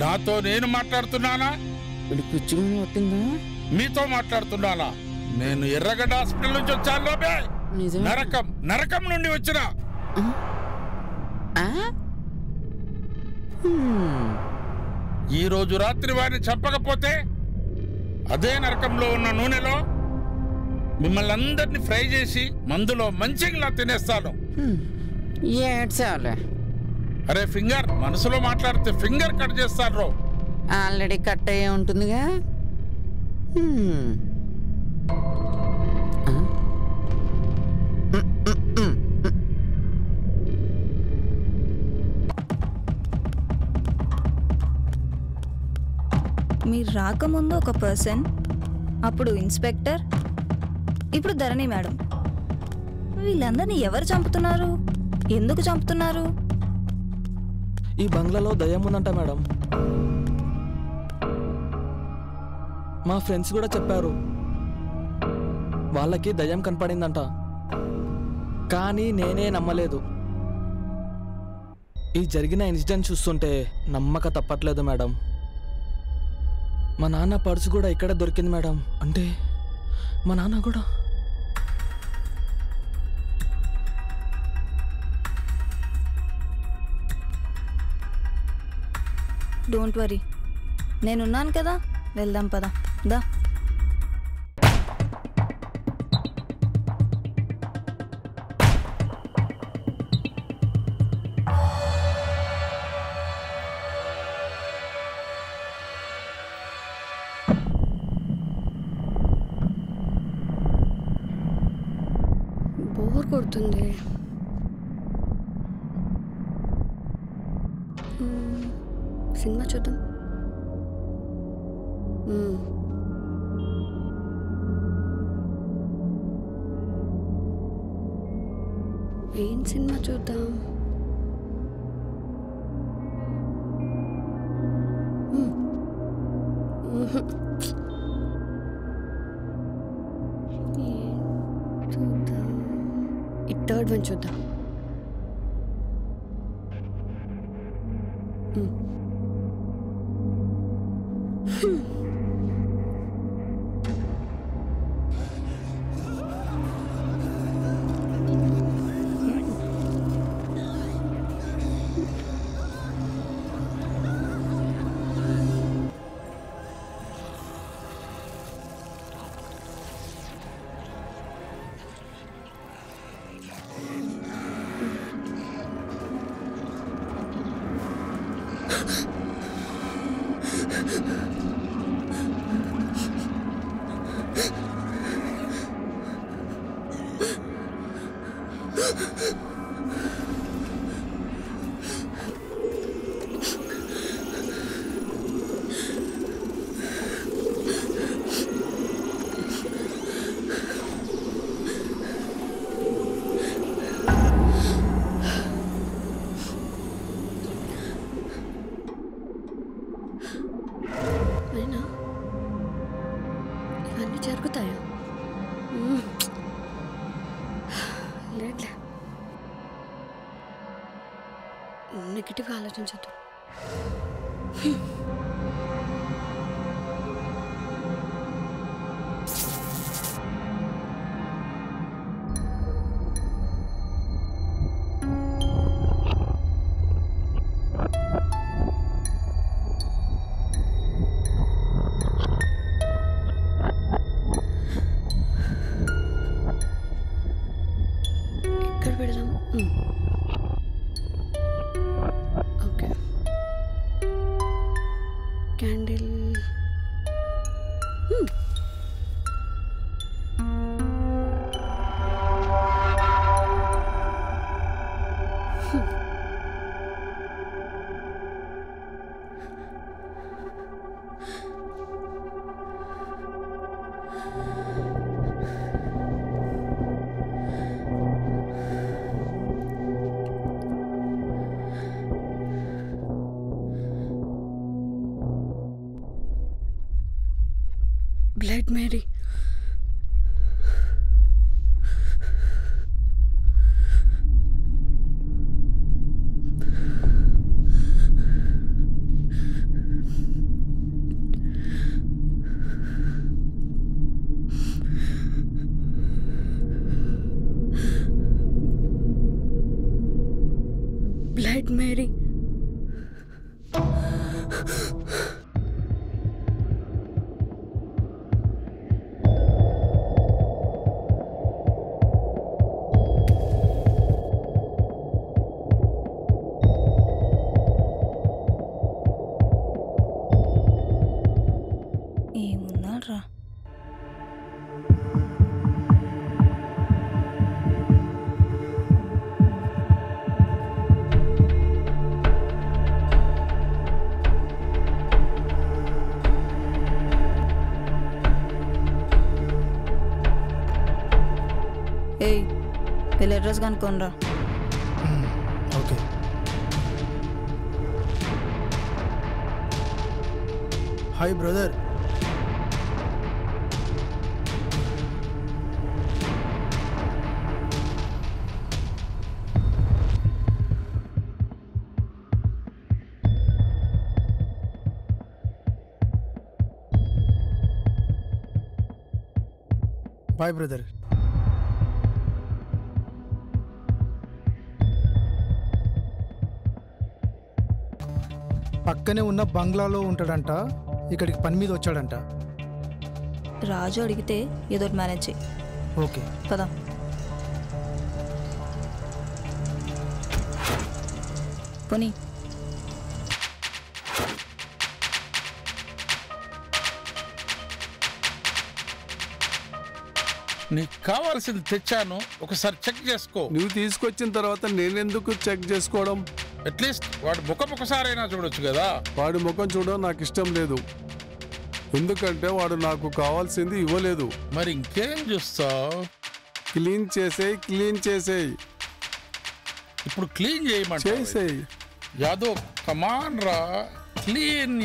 నాతో నేను మాట్లాడుతున్నానా? మీతో మాట్లాడుతున్నానా? నేను ఎర్రగడ్డ హాస్పిటల్ నుంచి వచ్చాను. లోపే నరకం నుండి వచ్చిన. ఈ రోజు రాత్రి వారిని చంపకపోతే అదే నరకంలో ఉన్న నూనెలో మిమ్మల్ని అందరినీ ఫ్రై చేసి మందులో మంచిగా తినేస్తాను. అరే ఫింగర్, మనసులో మాట్లాడితే ఫింగర్ కట్ చేస్తారు. ఆల్రెడీ కట్ అయ్యే ఉంటుందిగా. మీరు రాకముందు ఒక పర్సన్, అప్పుడు ఇన్స్పెక్టర్, ఇప్పుడు ధరణి మేడం. వీళ్ళందరినీ ఎవరు చంపుతున్నారు? ఎందుకు చంపుతున్నారు? ఈ బంగ్లాలో దయ్యం ఉందంట మేడం. మా ఫ్రెండ్స్ కూడా చెప్పారు, వాళ్ళకి దయ్యం కనపడిందంట. కానీ నేనే నమ్మలేదు. ఈ జరిగిన ఇన్సిడెంట్ చూస్తుంటే నమ్మక తప్పట్లేదు మేడం. మా నాన్న పర్సు కూడా ఇక్కడ దొరికింది మేడం. అంటే మా నాన్న కూడా. డోంట్ వరీ, నేనున్నాను కదా. వెళ్దాం పద. దా. బోర్ కొడుతుంది. సినిమా చూద్దాం. ఏం సినిమా చూద్దాం? ఈ థర్డ్ వన్ చూద్దాం. ఇవన్నీ జరుగుతాయా? లేట్లే, నెగిటివ్గా ఆలోచించద్దు. ఎక్కడ పెడదాం? Okay, candle. Blood Mary. Blood Mary. ఏమున్నారా? ఏయ్, వెళ్ళి అడ్రస్ కనుక్కోనరా. Okay. Hi brother. Bye brother. పక్కనే ఉన్న బంగ్లాలో ఉంటాడంట, ఇక్కడికి పని మీద వచ్చాడంట. రాజు అడిగితే ఏదో మేనేజ్ చేయి. ఓకే పదా. పోనీ. నీకు కావాల్సింది తెచ్చాను, ఒకసారి చెక్ చేసుకో. నువ్వు తీసుకొచ్చిన తర్వాత నేనెందుకు చెక్ చేసుకోవడం? అట్లీస్ట్ వాడి ముఖం ఒకసారైనా చూడొచ్చు కదా. వాడి ముఖం చూడడం నాకు ఇష్టం లేదు, ఎందుకంటే వాడు నాకు కావాల్సింది ఇవ్వలేదు. మరి ఇంకేం చూస్తావు? క్లీన్ చేసేయి. ఇప్పుడు క్లీన్ చేయమంటావు? యాదవ్ కమాన్ రా, క్లీన్.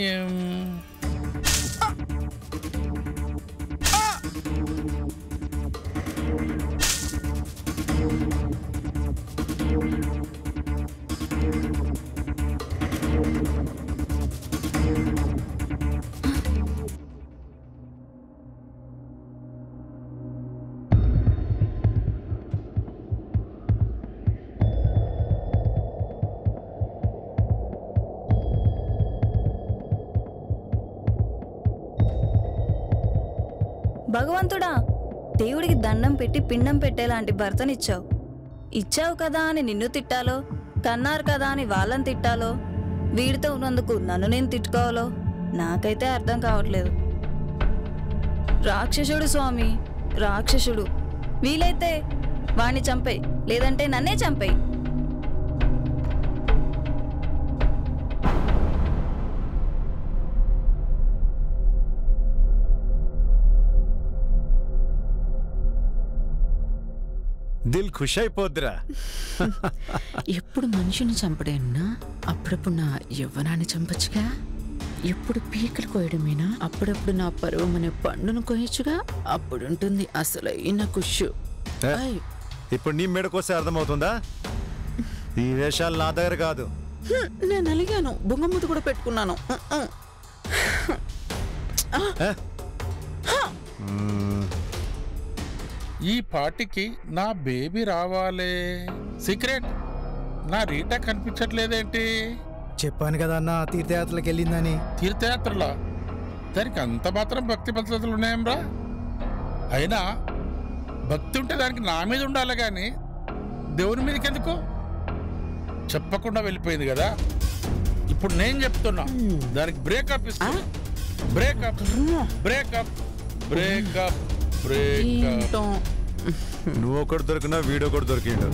భగవంతుడా, దేవుడికి దండం పెట్టి పిండం పెట్టేలాంటి ఇచ్చావు కదా అని నిన్ను తిట్టాలో, కన్నారు కదా అని వాళ్ళని తిట్టాలో, వీడితో ఉన్నందుకు నన్ను నేను తిట్టుకోవాలో నాకైతే అర్థం కావట్లేదు. రాక్షసుడు స్వామి, రాక్షసుడు. వీలైతే వాణ్ణి చంపేయి, లేదంటే నన్నే చంపేయి. దిల్ ఖుష్ అయిపోద్దిరా. ఎప్పుడు మనిషిని చంపడేనా, అప్పుడప్పుడు నా యవ్వనాన్ని చంపచ్చుగా. ఎప్పుడు పీకలు కోయడమేనా, అప్పుడప్పుడు నా పరువం అనే పండును కోయచ్చుగా. అప్పుడుంటుంది అసలైన ఖుషు. ఇప్పుడు నీ మెడకొస్తే అర్థమవుతుందా? ఈ వేషాలు నా దగ్గర కాదు. నేను అలిగాను, బొంగమూత కూడా పెట్టుకున్నాను. ఈ పార్టీకి నా బేబీ రావాలే. సీక్రెట్, నా రీటా కనిపించట్లేదేంటి? చెప్పాను కదా అన్న, తీర్థయాత్రలకు వెళ్ళిందని. తీర్థయాత్రలా? దానికి అంత మాత్రం భక్తి పద్ధతులు ఉన్నాయంరా? అయినా భక్తి ఉంటే దానికి నా మీద ఉండాలి కానీ దేవుని మీదకి ఎందుకు? చెప్పకుండా వెళ్ళిపోయింది కదా. ఇప్పుడు నేను చెప్తున్నా, దానికి బ్రేకప్ ఇస్తున్నా. Breakup breakup breakup breakup. నువ్వు ఒకటి దొరికినా వీడొకటి దొరికిండు.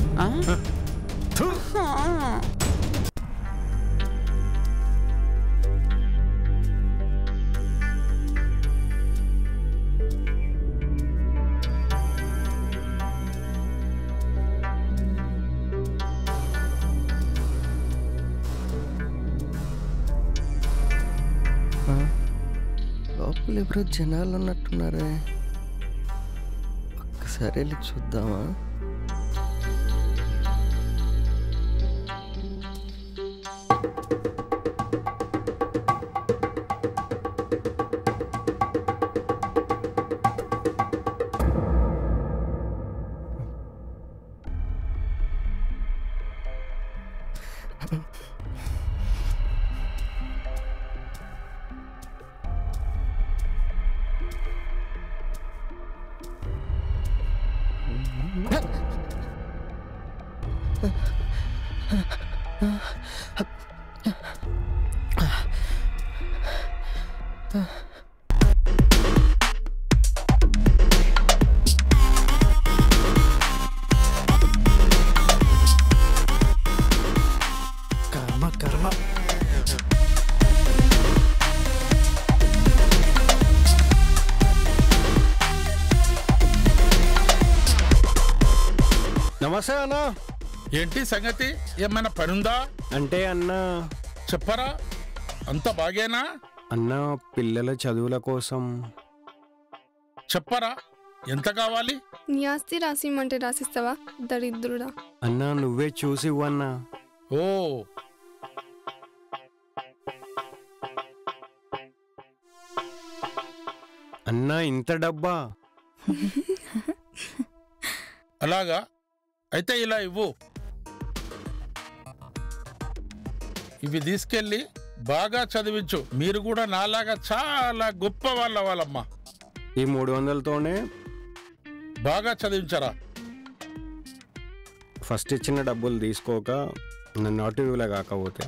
లోపల ఎవరో జనాలు అన్నట్టున్నారే, ఒక్కసారి వెళ్ళి చూద్దామా? నమస్తే అన్నా. ఏంటి సంగతి? ఏమైనా పనుందా? అంటే అన్నా చెప్పరా, అంత బాగేనా? అన్నా, పిల్లల చదువుల కోసం. చెప్పరా, ఎంత కావాలి? నీ ఆస్తి రాసిమంటే రాసిస్తావా దరిద్రుడా? అన్నా, నువ్వే చూసి ఇవ్వన్నా. ఓ, అన్నా, ఇంత డబ్బా? అలాగా, అయితే ఇలా ఇవ్వు. ఇవి తీసుకెళ్ళి బాగా చదివించు. మీరు కూడా నాలాగా చాలా గొప్ప వాళ్ళ వాళ్ళమ్మా. ఈ 300తోనే బాగా చదివించరా. ఫస్ట్ ఇచ్చిన డబ్బులు తీసుకోక నన్ను అటు ఇవ్వలే కాకపోతే.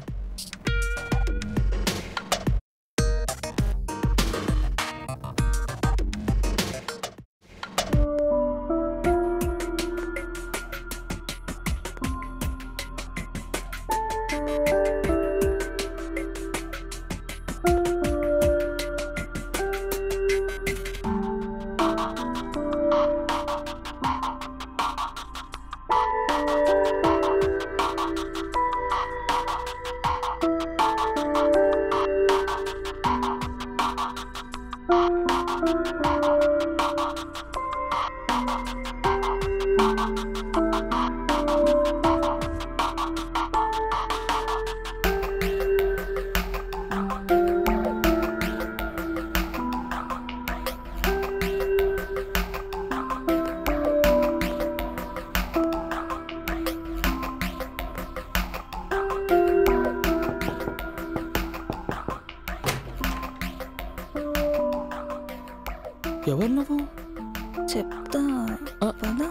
ఎవరు నువ్వు? చెప్తా పదా.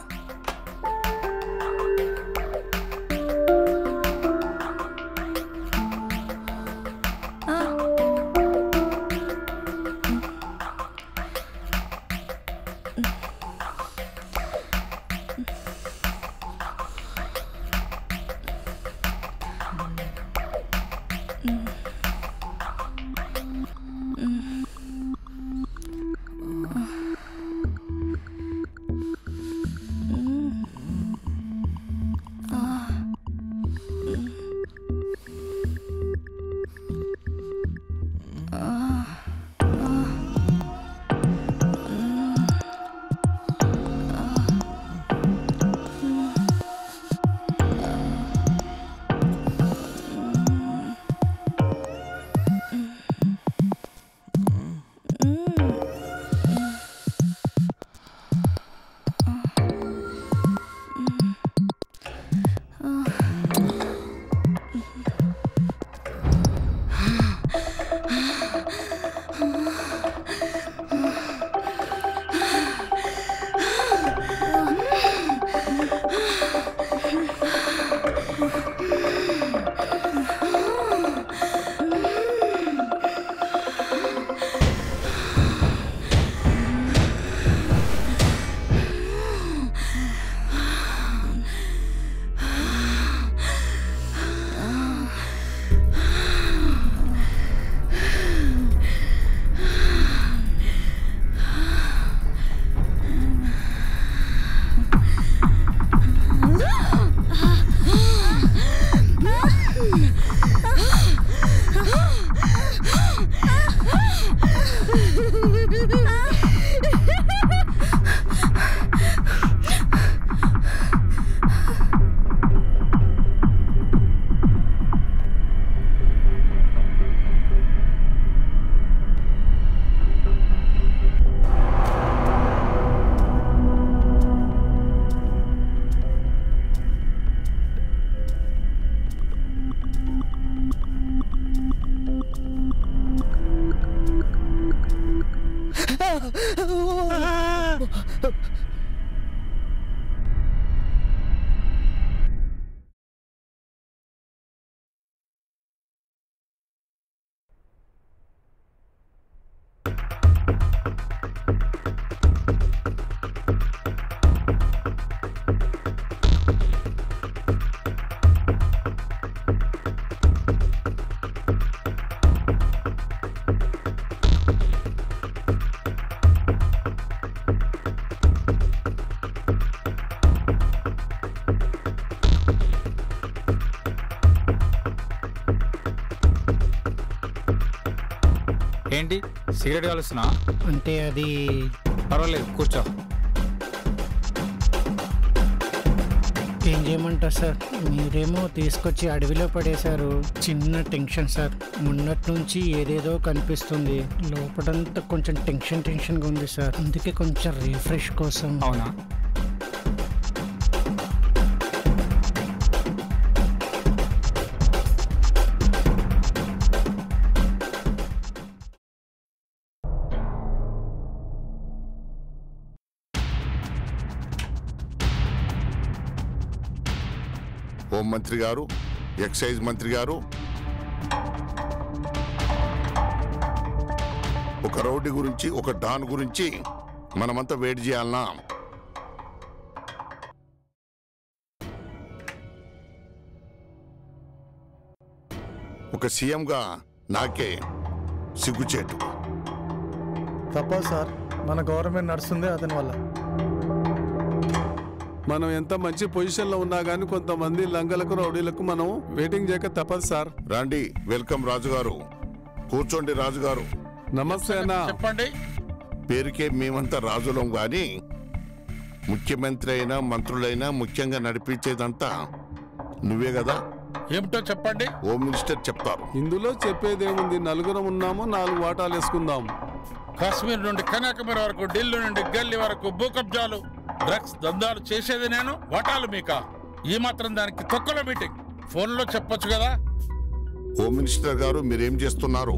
ఏంటి సిగరెట్ కాలుస్తున్నా? అంటే అది పర్వాలేదు, కూర్చో. ఏం చేయమంటారు సార్, మీరేమో తీసుకొచ్చి అడవిలో పడేశారు. చిన్న టెన్షన్ సార్, మొన్నటి నుంచి ఏదేదో కనిపిస్తుంది. లోపలంతా కొంచెం టెన్షన్గా ఉంది సార్, అందుకే కొంచెం రిఫ్రెష్ కోసం. అవునా? హోం మంత్రి గారు, ఎక్సైజ్ మంత్రి గారు, ఒక రౌడీ గురించి, ఒక డాన్ గురించి మనమంతా వెయిట్ చేయాలనా? ఒక సీఎంగా నాకే సిగ్గుచేటు. తప్పదు సార్, మన గవర్నమెంట్ నడుస్తుంది అతని వల్ల. మనం ఎంత మంచి పొజిషన్లో ఉన్నా కానీ కొంతమంది లంగలకు రౌడీలకు మనం వెయిటింగ్ చేయక తప్పదు సార్. రండి, వెల్కమ్ రాజుగారు, కూర్చోండి రాజుగారు. నమస్తే అన్న. చెప్పండి. పేరుకే మేమంతా రాజులం గాని ముఖ్యమంత్రి అయినా మంత్రులైనా ముఖ్యంగా నడిపించేదంతా నువ్వే కదా. ఏమిటో చెప్పండి. హోమ్ మినిస్టర్ చెప్తారు. ఇందులో చెప్పేదేముంది, నలుగురం ఉన్నాము, 4 వాటాలు వేసుకుందాం. కాశ్మీర్ నుండి కన్యాకుమారి వరకు, ఢిల్లీ నుండి గల్లీ వరకు భూ కబ్జాలు, డ్రగ్స్ దందాలు చేసేది నేను, వాటాలు మీకా? ఈ మాత్రం దానికి తొక్కలో మీటింగ్ ఫోన్లో చెప్పొచ్చు కదా. హోమ్ మినిస్టర్ గారు మీరేం చేస్తున్నారు?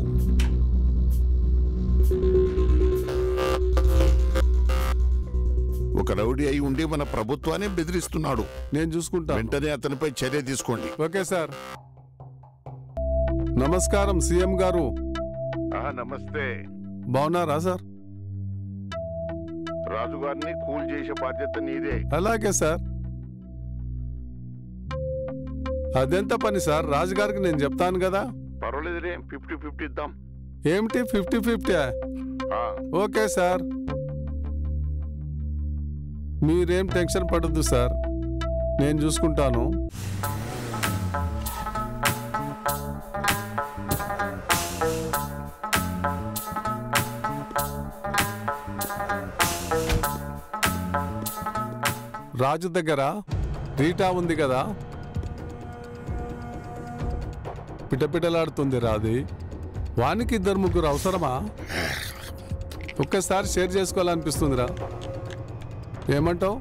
ఒక రౌడీ అయి ఉండి మన ప్రభుత్వాన్ని బెదిరిస్తున్నాడు. నేను చూసుకుంటా. వెంటనే అతనిపై చర్య తీసుకోండి. Okay sir. నమస్కారం సీఎం గారు. నమస్తే. బాగున్నారా సార్? రాజుగారిని కూల్ చేసే బాధ్యత నీదే. అలాగే సార్. అదెంత పని సార్? రాజుగారికి నేను చెప్తాను కదా. పర్వాలేదురే, 50-50 ఇద్దాం. ఏమిటి 50-50? ఓకే సార్, మీరేం టెన్షన్ పడద్దు సార్, నేను చూసుకుంటాను. రాజు దగ్గర రీటా ఉంది కదా, పిటపిటలాడుతుంది రాది. వానికి 2-3 అవసరమా? ఒక్కసారి షేర్ చేసుకోవాలనిపిస్తుందిరా. ఏమంటావు?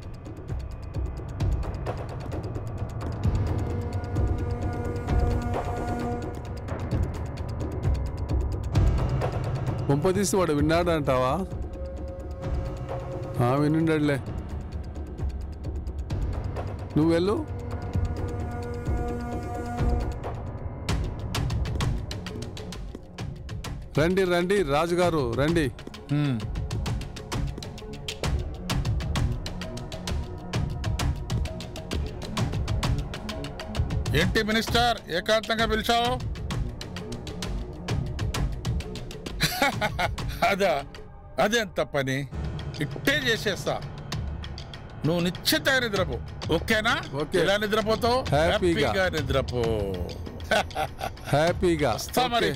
పంపదీసి వాడు విన్నాడంటావా? వినుండలే. నువ్వు వెళ్ళు. రండి రండి రాజుగారు రండి. ఏంటి మినిస్టర్ ఏకాంతంగా పిలిచావు? అదెంత పని, ఇట్టే చేసేస్తా. నువ్వు నిశ్చితంగా నిద్రపో, ఓకేనా? ఎలా నిద్రపోతావు? హ్యాపీగా నిద్రపో. హ్యాపీగా వస్తా మరి.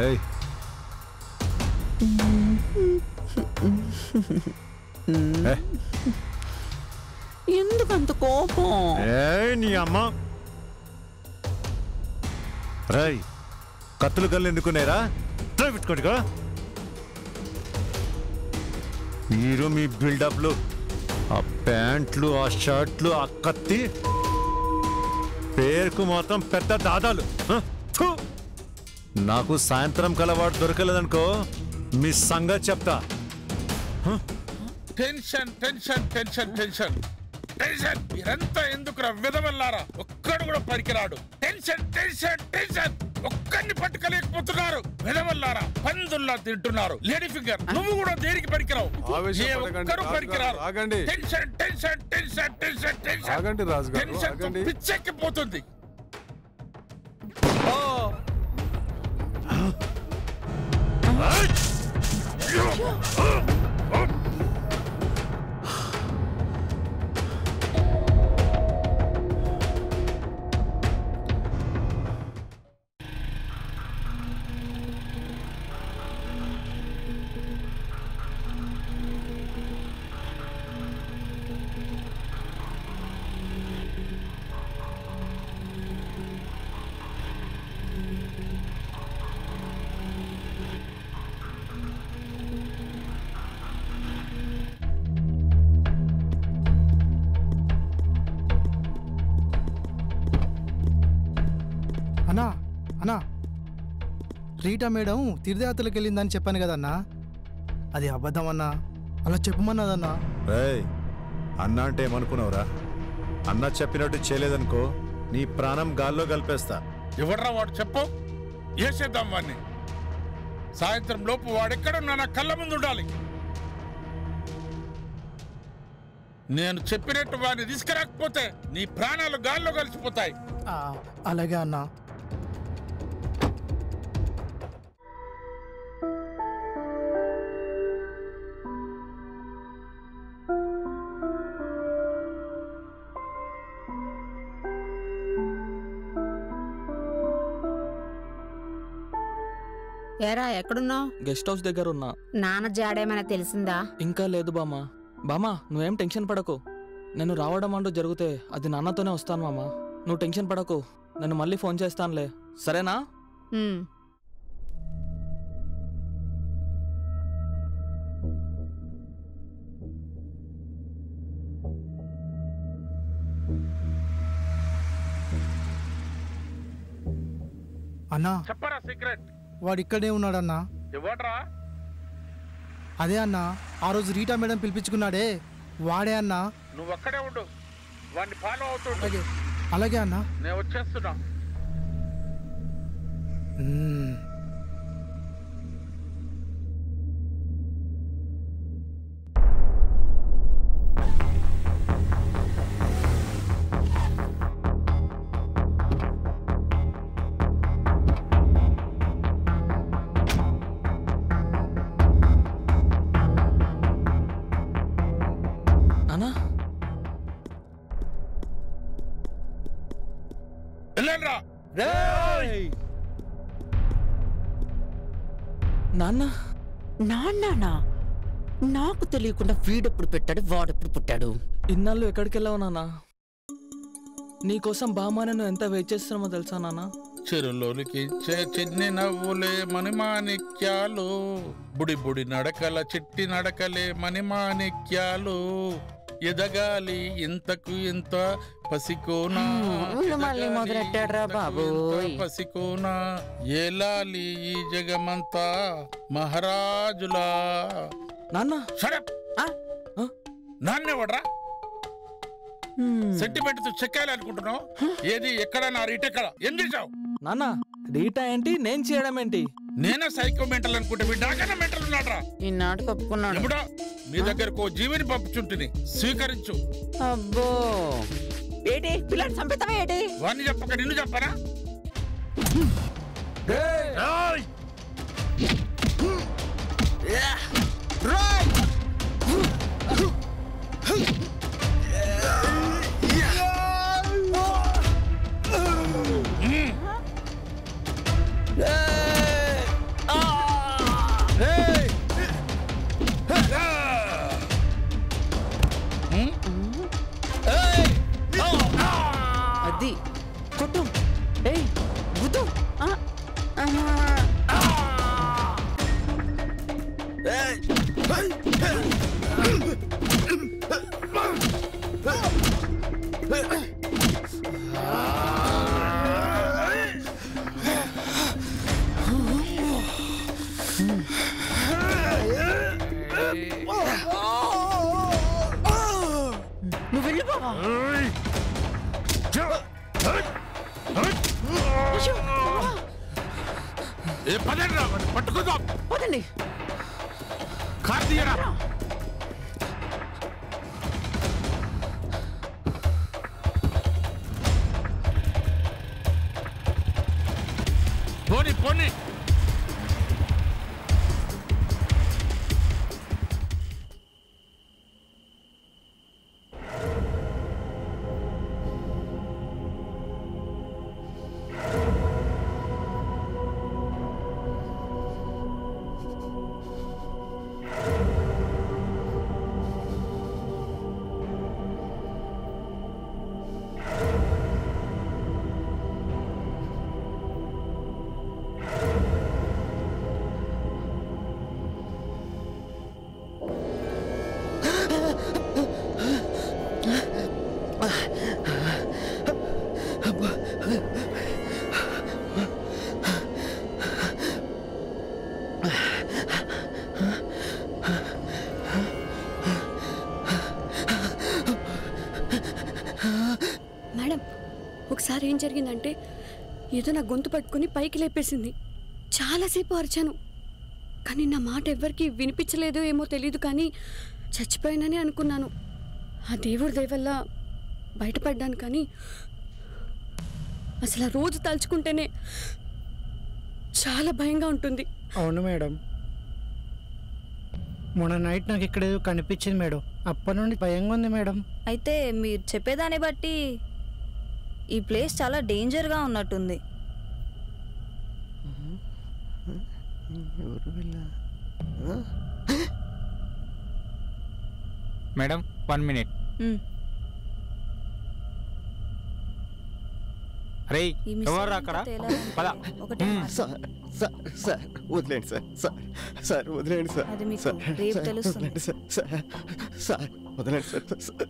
ఏయ్ ఎందుకంత కోపం? ఏయ్ నీ అమ్మ రాయ్ కత్తులు కళ్ళు ఎందుకున్నారా పెట్టుకోడుగా మీరు మీ బిల్డప్లు ఆ ప్యాంట్లు ఆ షర్ట్లు ఆ కత్తి పేరుకు మాత్రం పెద్ద దాదాలు నాకు సాయంత్రం కలవాడు దొరకలేదనుకో మీ సంగతి చెప్తా tension tension tension tension tension మీరంతా ఎందుకురా విధవల్లారా ఒక్కడు కూడా పనికిరాడు టెన్షన్ టెన్షన్ టెన్షన్ ఒక్కడిని పట్టుకోలేకపోతున్నారు విధవల్లారా పందుల్లా తింటున్నారు లేడీ ఫింగర్ నువ్వు కూడా దేనికి పనికిరావు ఒక్కరు పనికిరారు tension tension tension tension tension tension పిచ్చెక్కిపోతుంది అన్నా అన్నా రీటా మేడం తీర్థయాత్రలకు వెళ్ళిందని చెప్పాను కదన్నా అది అబద్ధం అన్నా అలా చెప్పమన్నదన్నా అన్న అంటే ఏమనుకున్నావురా అన్న చెప్పినట్టు చేయలేదనుకో నీ ప్రాణం గాల్లో కలిపేస్తా ఎవర్రా వాడు చెప్పు చేద్దాం వాడిని సాయంత్రం లోపు వాడెక్కడున్నా నా కళ్ళ ముందు ఉండాలి నేను చెప్పినట్టు వాడిని తీసుకురాకపోతే నీ ప్రాణాలు గాల్లో కలిసిపోతాయి అలాగే అన్నా ఏరా ఎక్కడున్నావు? గెస్ట్ హౌస్ దగ్గర ఉన్నా. నాన్న జాడేమైనా తెలిసిందా? ఇంకా లేదు బామ్మ. బామ్మ నువ్వేం టెన్షన్ పడకు. నేను రావడం అంటూ జరిగితే అది నాన్నతోనే వస్తాను మామ. నువ్వు టెన్షన్ పడకు, నేను మళ్ళీ ఫోన్ చేస్తానులే, సరేనా? అన్నా చెప్పరా సీక్రెట్. వాడు ఇక్కడే ఉన్నాడన్నా. ఎవడ్రా? అదే అన్నా ఆ రోజు రీటా మేడం పిలిపించుకున్నాడే వాడే అన్నా. నువ్వు అక్కడే ఉండు, వాడిని ఫాలో అవుతుండు. అలాగే అన్నా, నేను వచ్చేస్తున్నా. నాన్న నాకు తెలియకుండా వీడెప్పుడు పెట్టాడు, వాడెప్పుడు పుట్టాడు? ఇన్నాళ్ళు ఎక్కడికి వెళ్ళావు నాన్న? నీకోసం బామ్మ నేను ఎంత వెయిట్ చేస్తున్నామో తెలుసా నాన్న? చెరులోనికి చిన్ని నవ్వులే మణిమాణిక్యాలు, బుడి బుడి నడకల చిట్టి నడకలే మణిమాణిక్యాలు, ఎదగాలి ఇంతకు ఇంత పసికోనా, మళ్ళీ మొదలెట్టాడ్రా బాబు. పసికోనా ఏలాలి ఈ జగమంతా మహారాజులా. నాన్న నాన్నెవడ్రా? సెంటిమెంట్ తో చెక్కాలి అనుకుంటున్నావు? ఏది ఎక్కడ నా రీటెక్కడ ఏం చేసావు? నాన్న రీటా ఏంటి, నేను చేయడం ఏంటి? నేనే సైకో మెంటల్ అనుకుంటే వీడు నాకన్నా మెంటల్ ఉన్నాడ్రా. ఈ నాటు కప్పుకున్నాడు. ఎప్పుడో మీ దగ్గరకు జీవిని పంపుచుంటుంది, స్వీకరించు. అబ్బో ఏంటి పిల్లలు చంపుతావా ఏంటి? వాడిని చెప్పక నిన్ను చెప్పనా? నువ్వు వెళ్ళు బావా. పట్టుకుందాం. పదండి. కార్ తీయరా. పోనీ పోనీ. మేడం ఒకసారి ఏం జరిగిందంటే ఏదో నా గొంతు పట్టుకుని పైకి లేపేసింది. చాలాసేపు అరిచాను, కానీ నా మాట ఎవ్వరికి వినిపించలేదో ఏమో తెలీదు, కానీ చచ్చిపోయానని అనుకున్నాను. ఆ దేవుడి దయ వల్ల బయటపడ్డాను. కానీ అసలు ఆ రోజు తలుచుకుంటేనే చాలా భయంగా ఉంటుంది. అవును మేడం, మొన్న నైట్ నాకు ఇక్కడ ఏదో కనిపించింది మేడం. అప్పటి నుండి భయంగా ఉంది మేడం. అయితే మీరు చెప్పేదాన్ని బట్టి ఈ ప్లేస్ చాలా డేంజర్గా ఉన్నట్టుంది. Madam 1 minute. అరే ఎవరు అక్కడ? పద. సార్ వదిలేండి సార్ వదిలేండి సార్. అది మీకు రేపు తెలుస్తుంది. సార్ వదిలేండి సార్.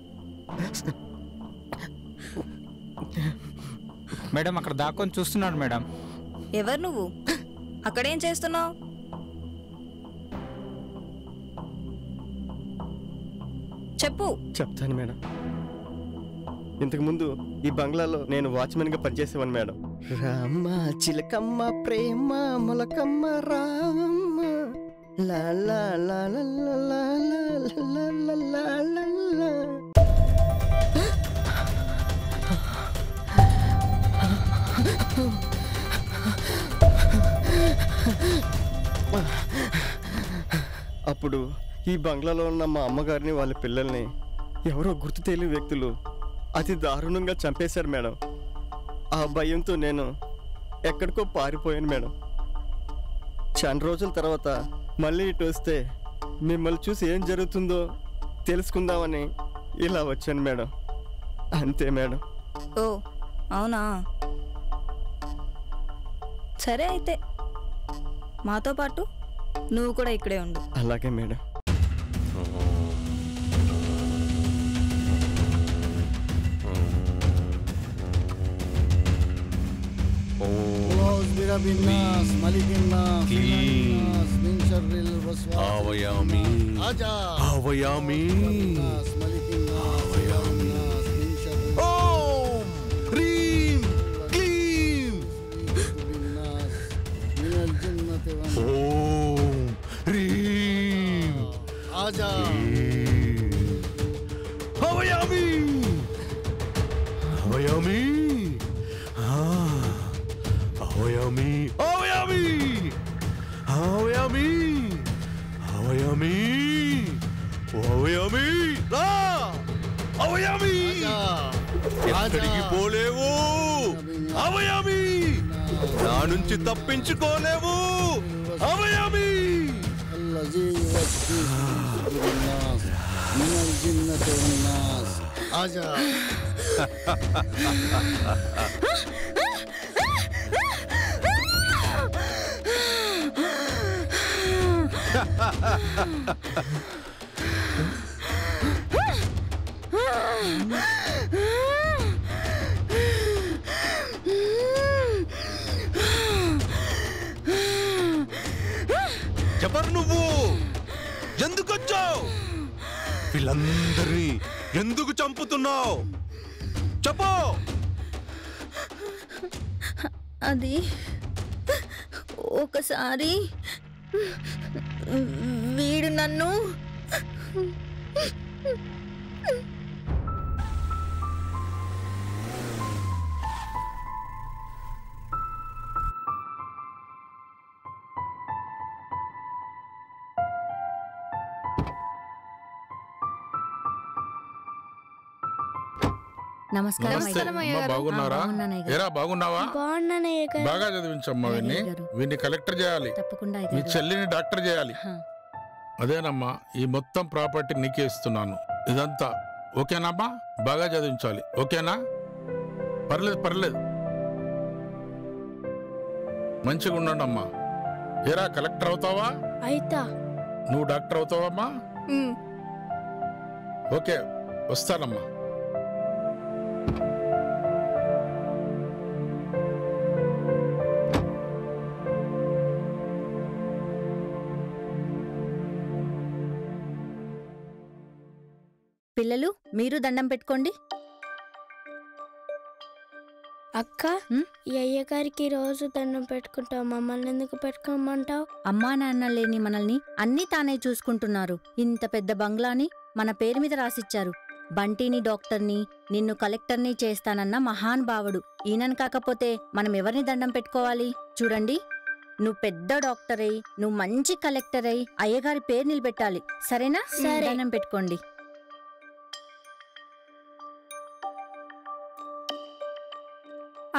మేడం అక్కడ దాక్కొని చూస్తున్నాడు మేడం. ఎవరు నువ్వు? అక్కడేం చేస్తున్నావు? చెప్పు. చెప్తాను మేడం. ఇంతకుముందు ఈ బంగ్లాలో నేను వాచ్మెన్గా పనిచేసేవాను మేడం. రామ్మ చిలకమ్మ ప్రేమ మొలకమ్మ రామ్మ లా లా లా లా లా లా లా లా లా. అప్పుడు ఈ బంగ్లాలో ఉన్న మా అమ్మగారిని వాళ్ళ పిల్లల్ని ఎవరో గుర్తు తెలియని వ్యక్తులు అతి దారుణంగా చంపేశారు మేడం. ఆ భయంతో నేను ఎక్కడికో పారిపోయాను మేడం. చాలా రోజుల తర్వాత మళ్ళీ ఇటు వస్తే మిమ్మల్ని చూసి ఏం జరుగుతుందో తెలుసుకుందామని ఇలా వచ్చాను మేడం. అంతే మేడం. ఓ అవునా, సరే అయితే మాతో పాటు నువ్వు కూడా ఇక్కడే ఉండు. అలాగే మేడం. ఎక్కడికి పోలేవు అవయామి, నా నుంచి తప్పించుకోలేవు అవయామి. ఆజా ఎవరు నువ్వు? ఎందుకు వచ్చావు? వీళ్ళందరినీ ఎందుకు చంపుతున్నావు? చెప్పు. అది ఒకసారి వీడు నన్ను నమస్కారం అయ్యా. బాగున్నారా? ఏరా బాగున్నావా? బాగా చదివించమ్మా వీన్ని. వీన్ని కలెక్టర్ చేయాలి, మీ చెల్లిని డాక్టర్ చేయాలి. అదేనమ్మా, ఈ మొత్తం ప్రాపర్టీ నీకే ఇస్తున్నాను. ఇదంతా ఓకేనామ్మా? బాగా చదివించాలి, ఓకేనా? పర్లేదు పర్లేదు, మంచిగా ఉండండి అమ్మా. ఏరా కలెక్టర్ అవుతావా? అయితా. నువ్వు డాక్టర్ అవుతావమ్మా? ఓకే, వస్తానమ్మా. పిల్లలు, మీరు దండం పెట్టుకోండి. అక్క, ఈ అయ్యగారికి రోజు దండం పెట్టుకుంటావు, మమ్మల్ని ఎందుకు పెట్టుకోమంటావు? అమ్మా నాన్న లేని మనల్ని అన్నీ తానే చూసుకుంటున్నారు. ఇంత పెద్ద బంగ్లాని మన పేరు మీద రాసిచ్చారు. బంటిని డాక్టర్ని, నిన్ను కలెక్టర్ని చేస్తానన్న మహానుభావుడు ఈయనను కాకపోతే మనం ఎవరిని దండం పెట్టుకోవాలి? చూడండి, నువ్వు పెద్ద డాక్టర్ అయి, నువ్వు మంచి కలెక్టర్ అయి అయ్యగారి పేరు నిలబెట్టాలి, సరేనా? దండం పెట్టుకోండి.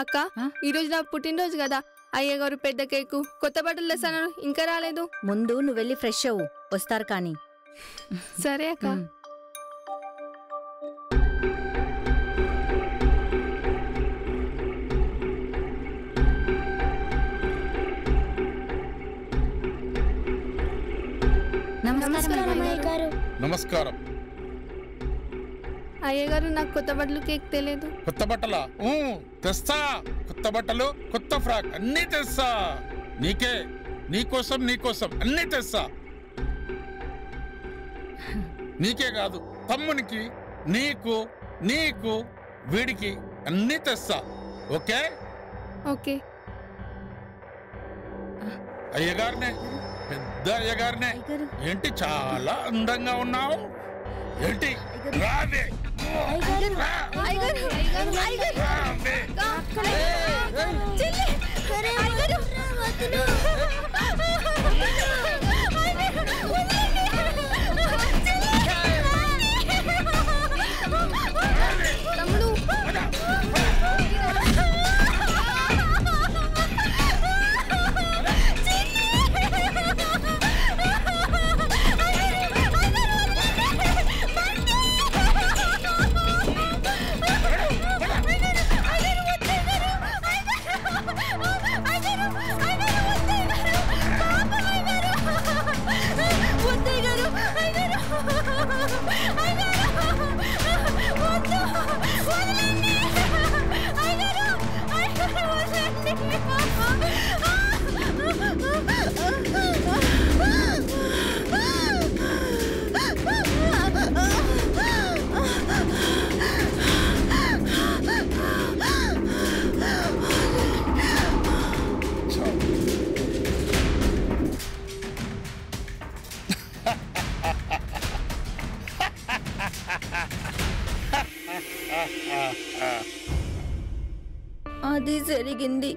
అక్క, ఈరోజు నా పుట్టినరోజు కదా, అయ్యగారు పెద్ద కేకు, కొత్త బట్టలు తెస్తాను, ఇంకా రాలేదు. ముందు నువ్వు వెళ్ళి ఫ్రెష్ అవ్వు, వస్తారు కానీ. సరే అక్క. నమస్కారం అయ్యగారు, నాకు కొత్త బట్టలు కేక్ తెలియదు. కొత్త బట్టలా? తెస్తా. కొత్త బట్టలు, కొత్త ఫ్రాక్ అన్నీ తెస్తా. నీకే, నీకోసం నీకోసం అన్నీ తెస్తా. నీకే కాదు, తమ్మునికి, నీకు, నీకు, వీడికి అన్నీ తెస్తా. ఓకే? ఓకే. అయ్యగారినే, పెద్ద అయ్యగారినే. ఏంటి చాలా అందంగా ఉన్నావు? ఏంటి రావే. అది జరిగింది.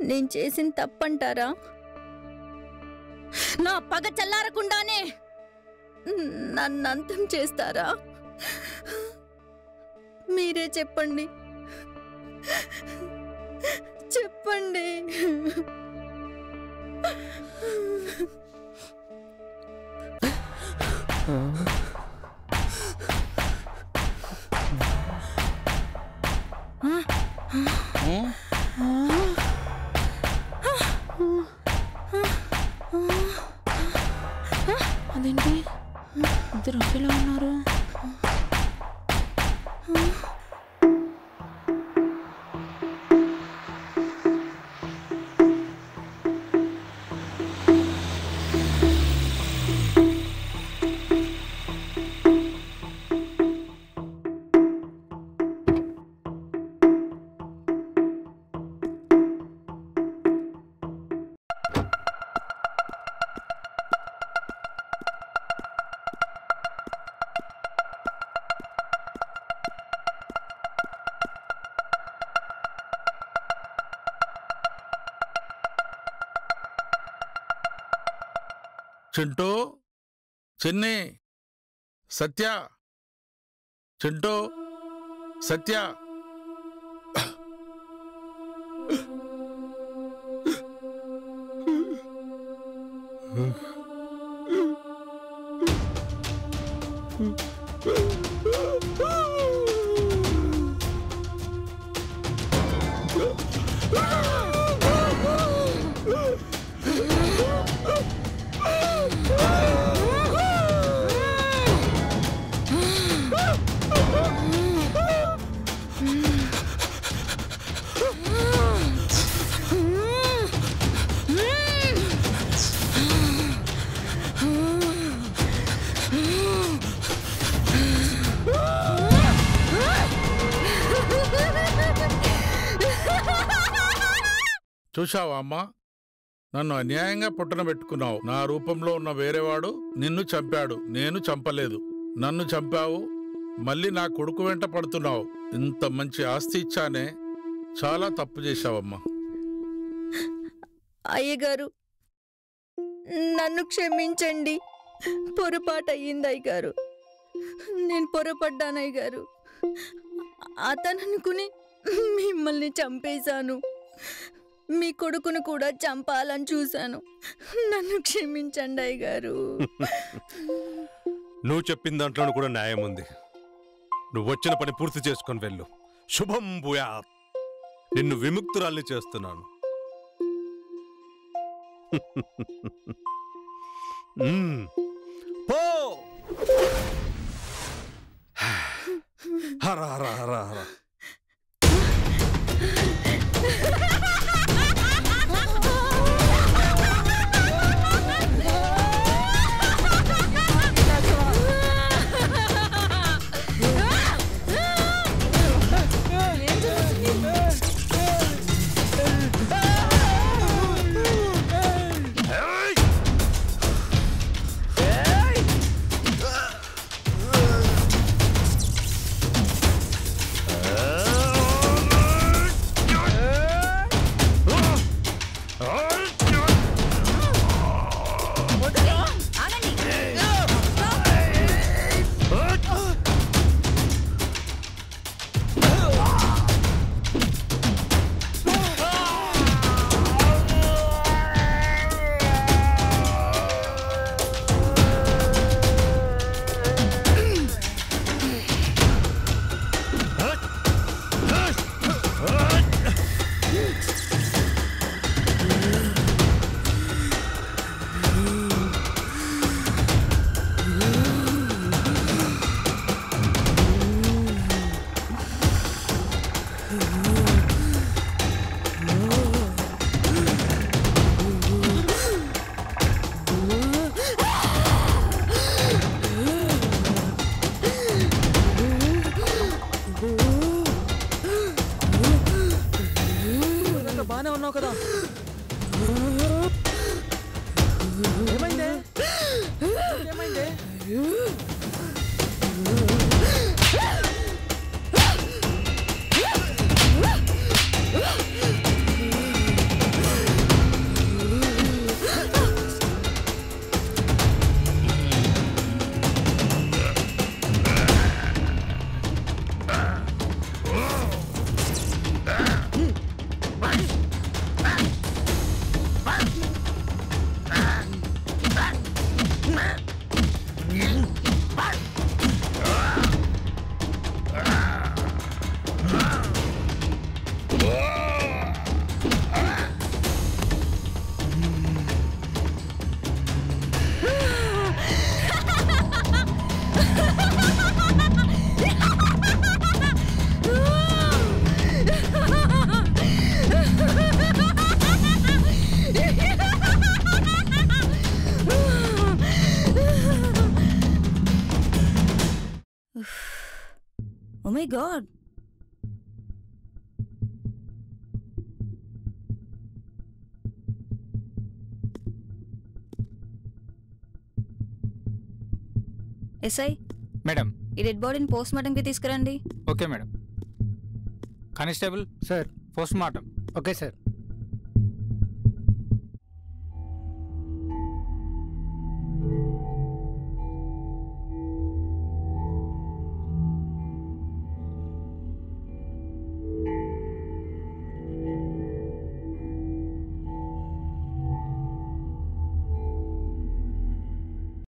నేను చేసిన తప్పంటారా? నా పగ చల్లారకుండానే నన్ను అంతం చేస్తారా? మీరే చెప్పండి, చెప్పండి. అదేంటి ఇద్దరు ఒకేలా ఉన్నారు? చింటూ, చిన్ని, సత్య, చింటూ, సత్య. చూశావా అమ్మా, నన్ను అన్యాయంగా పుట్టన పెట్టుకున్నావు. నా రూపంలో ఉన్న వేరేవాడు నిన్ను చంపాడు, నేను చంపలేదు. నన్ను చంపావు, మళ్ళీ నా కొడుకు వెంట పడుతున్నావు. ఇంత మంచి ఆస్తి ఇచ్చానే, చాలా తప్పు చేశావమ్మా. అయ్యగారు, నన్ను క్షమించండి. పొరపాటు అయ్యింది అయ్యగారు. నేను పొరపడ్డాను అయ్యగారు. అతను అనుకుని మిమ్మల్ని చంపేశాను. మీ కొడుకును కూడా చంపాలని చూశాను. నన్ను క్షమించండి అయ్యగారు. నువ్వు చెప్పిన దాంట్లోనూ కూడా న్యాయం ఉంది. నువ్వు వచ్చిన పని పూర్తి చేసుకొని వెళ్ళు. శుభం భూయాత్. నిన్ను విముక్తురాల్ని చేస్తున్నాను. పో. హర హర హర హర. బానే ఉన్నావు కదా? ఏమైందే? ఏమైందే? Oh my God. SI madam, ఈ డెడ్ బాడీని పోస్ట్ మార్టం కి తీసుకురండి. Okay madam. Constable sir, post mortem. Okay sir.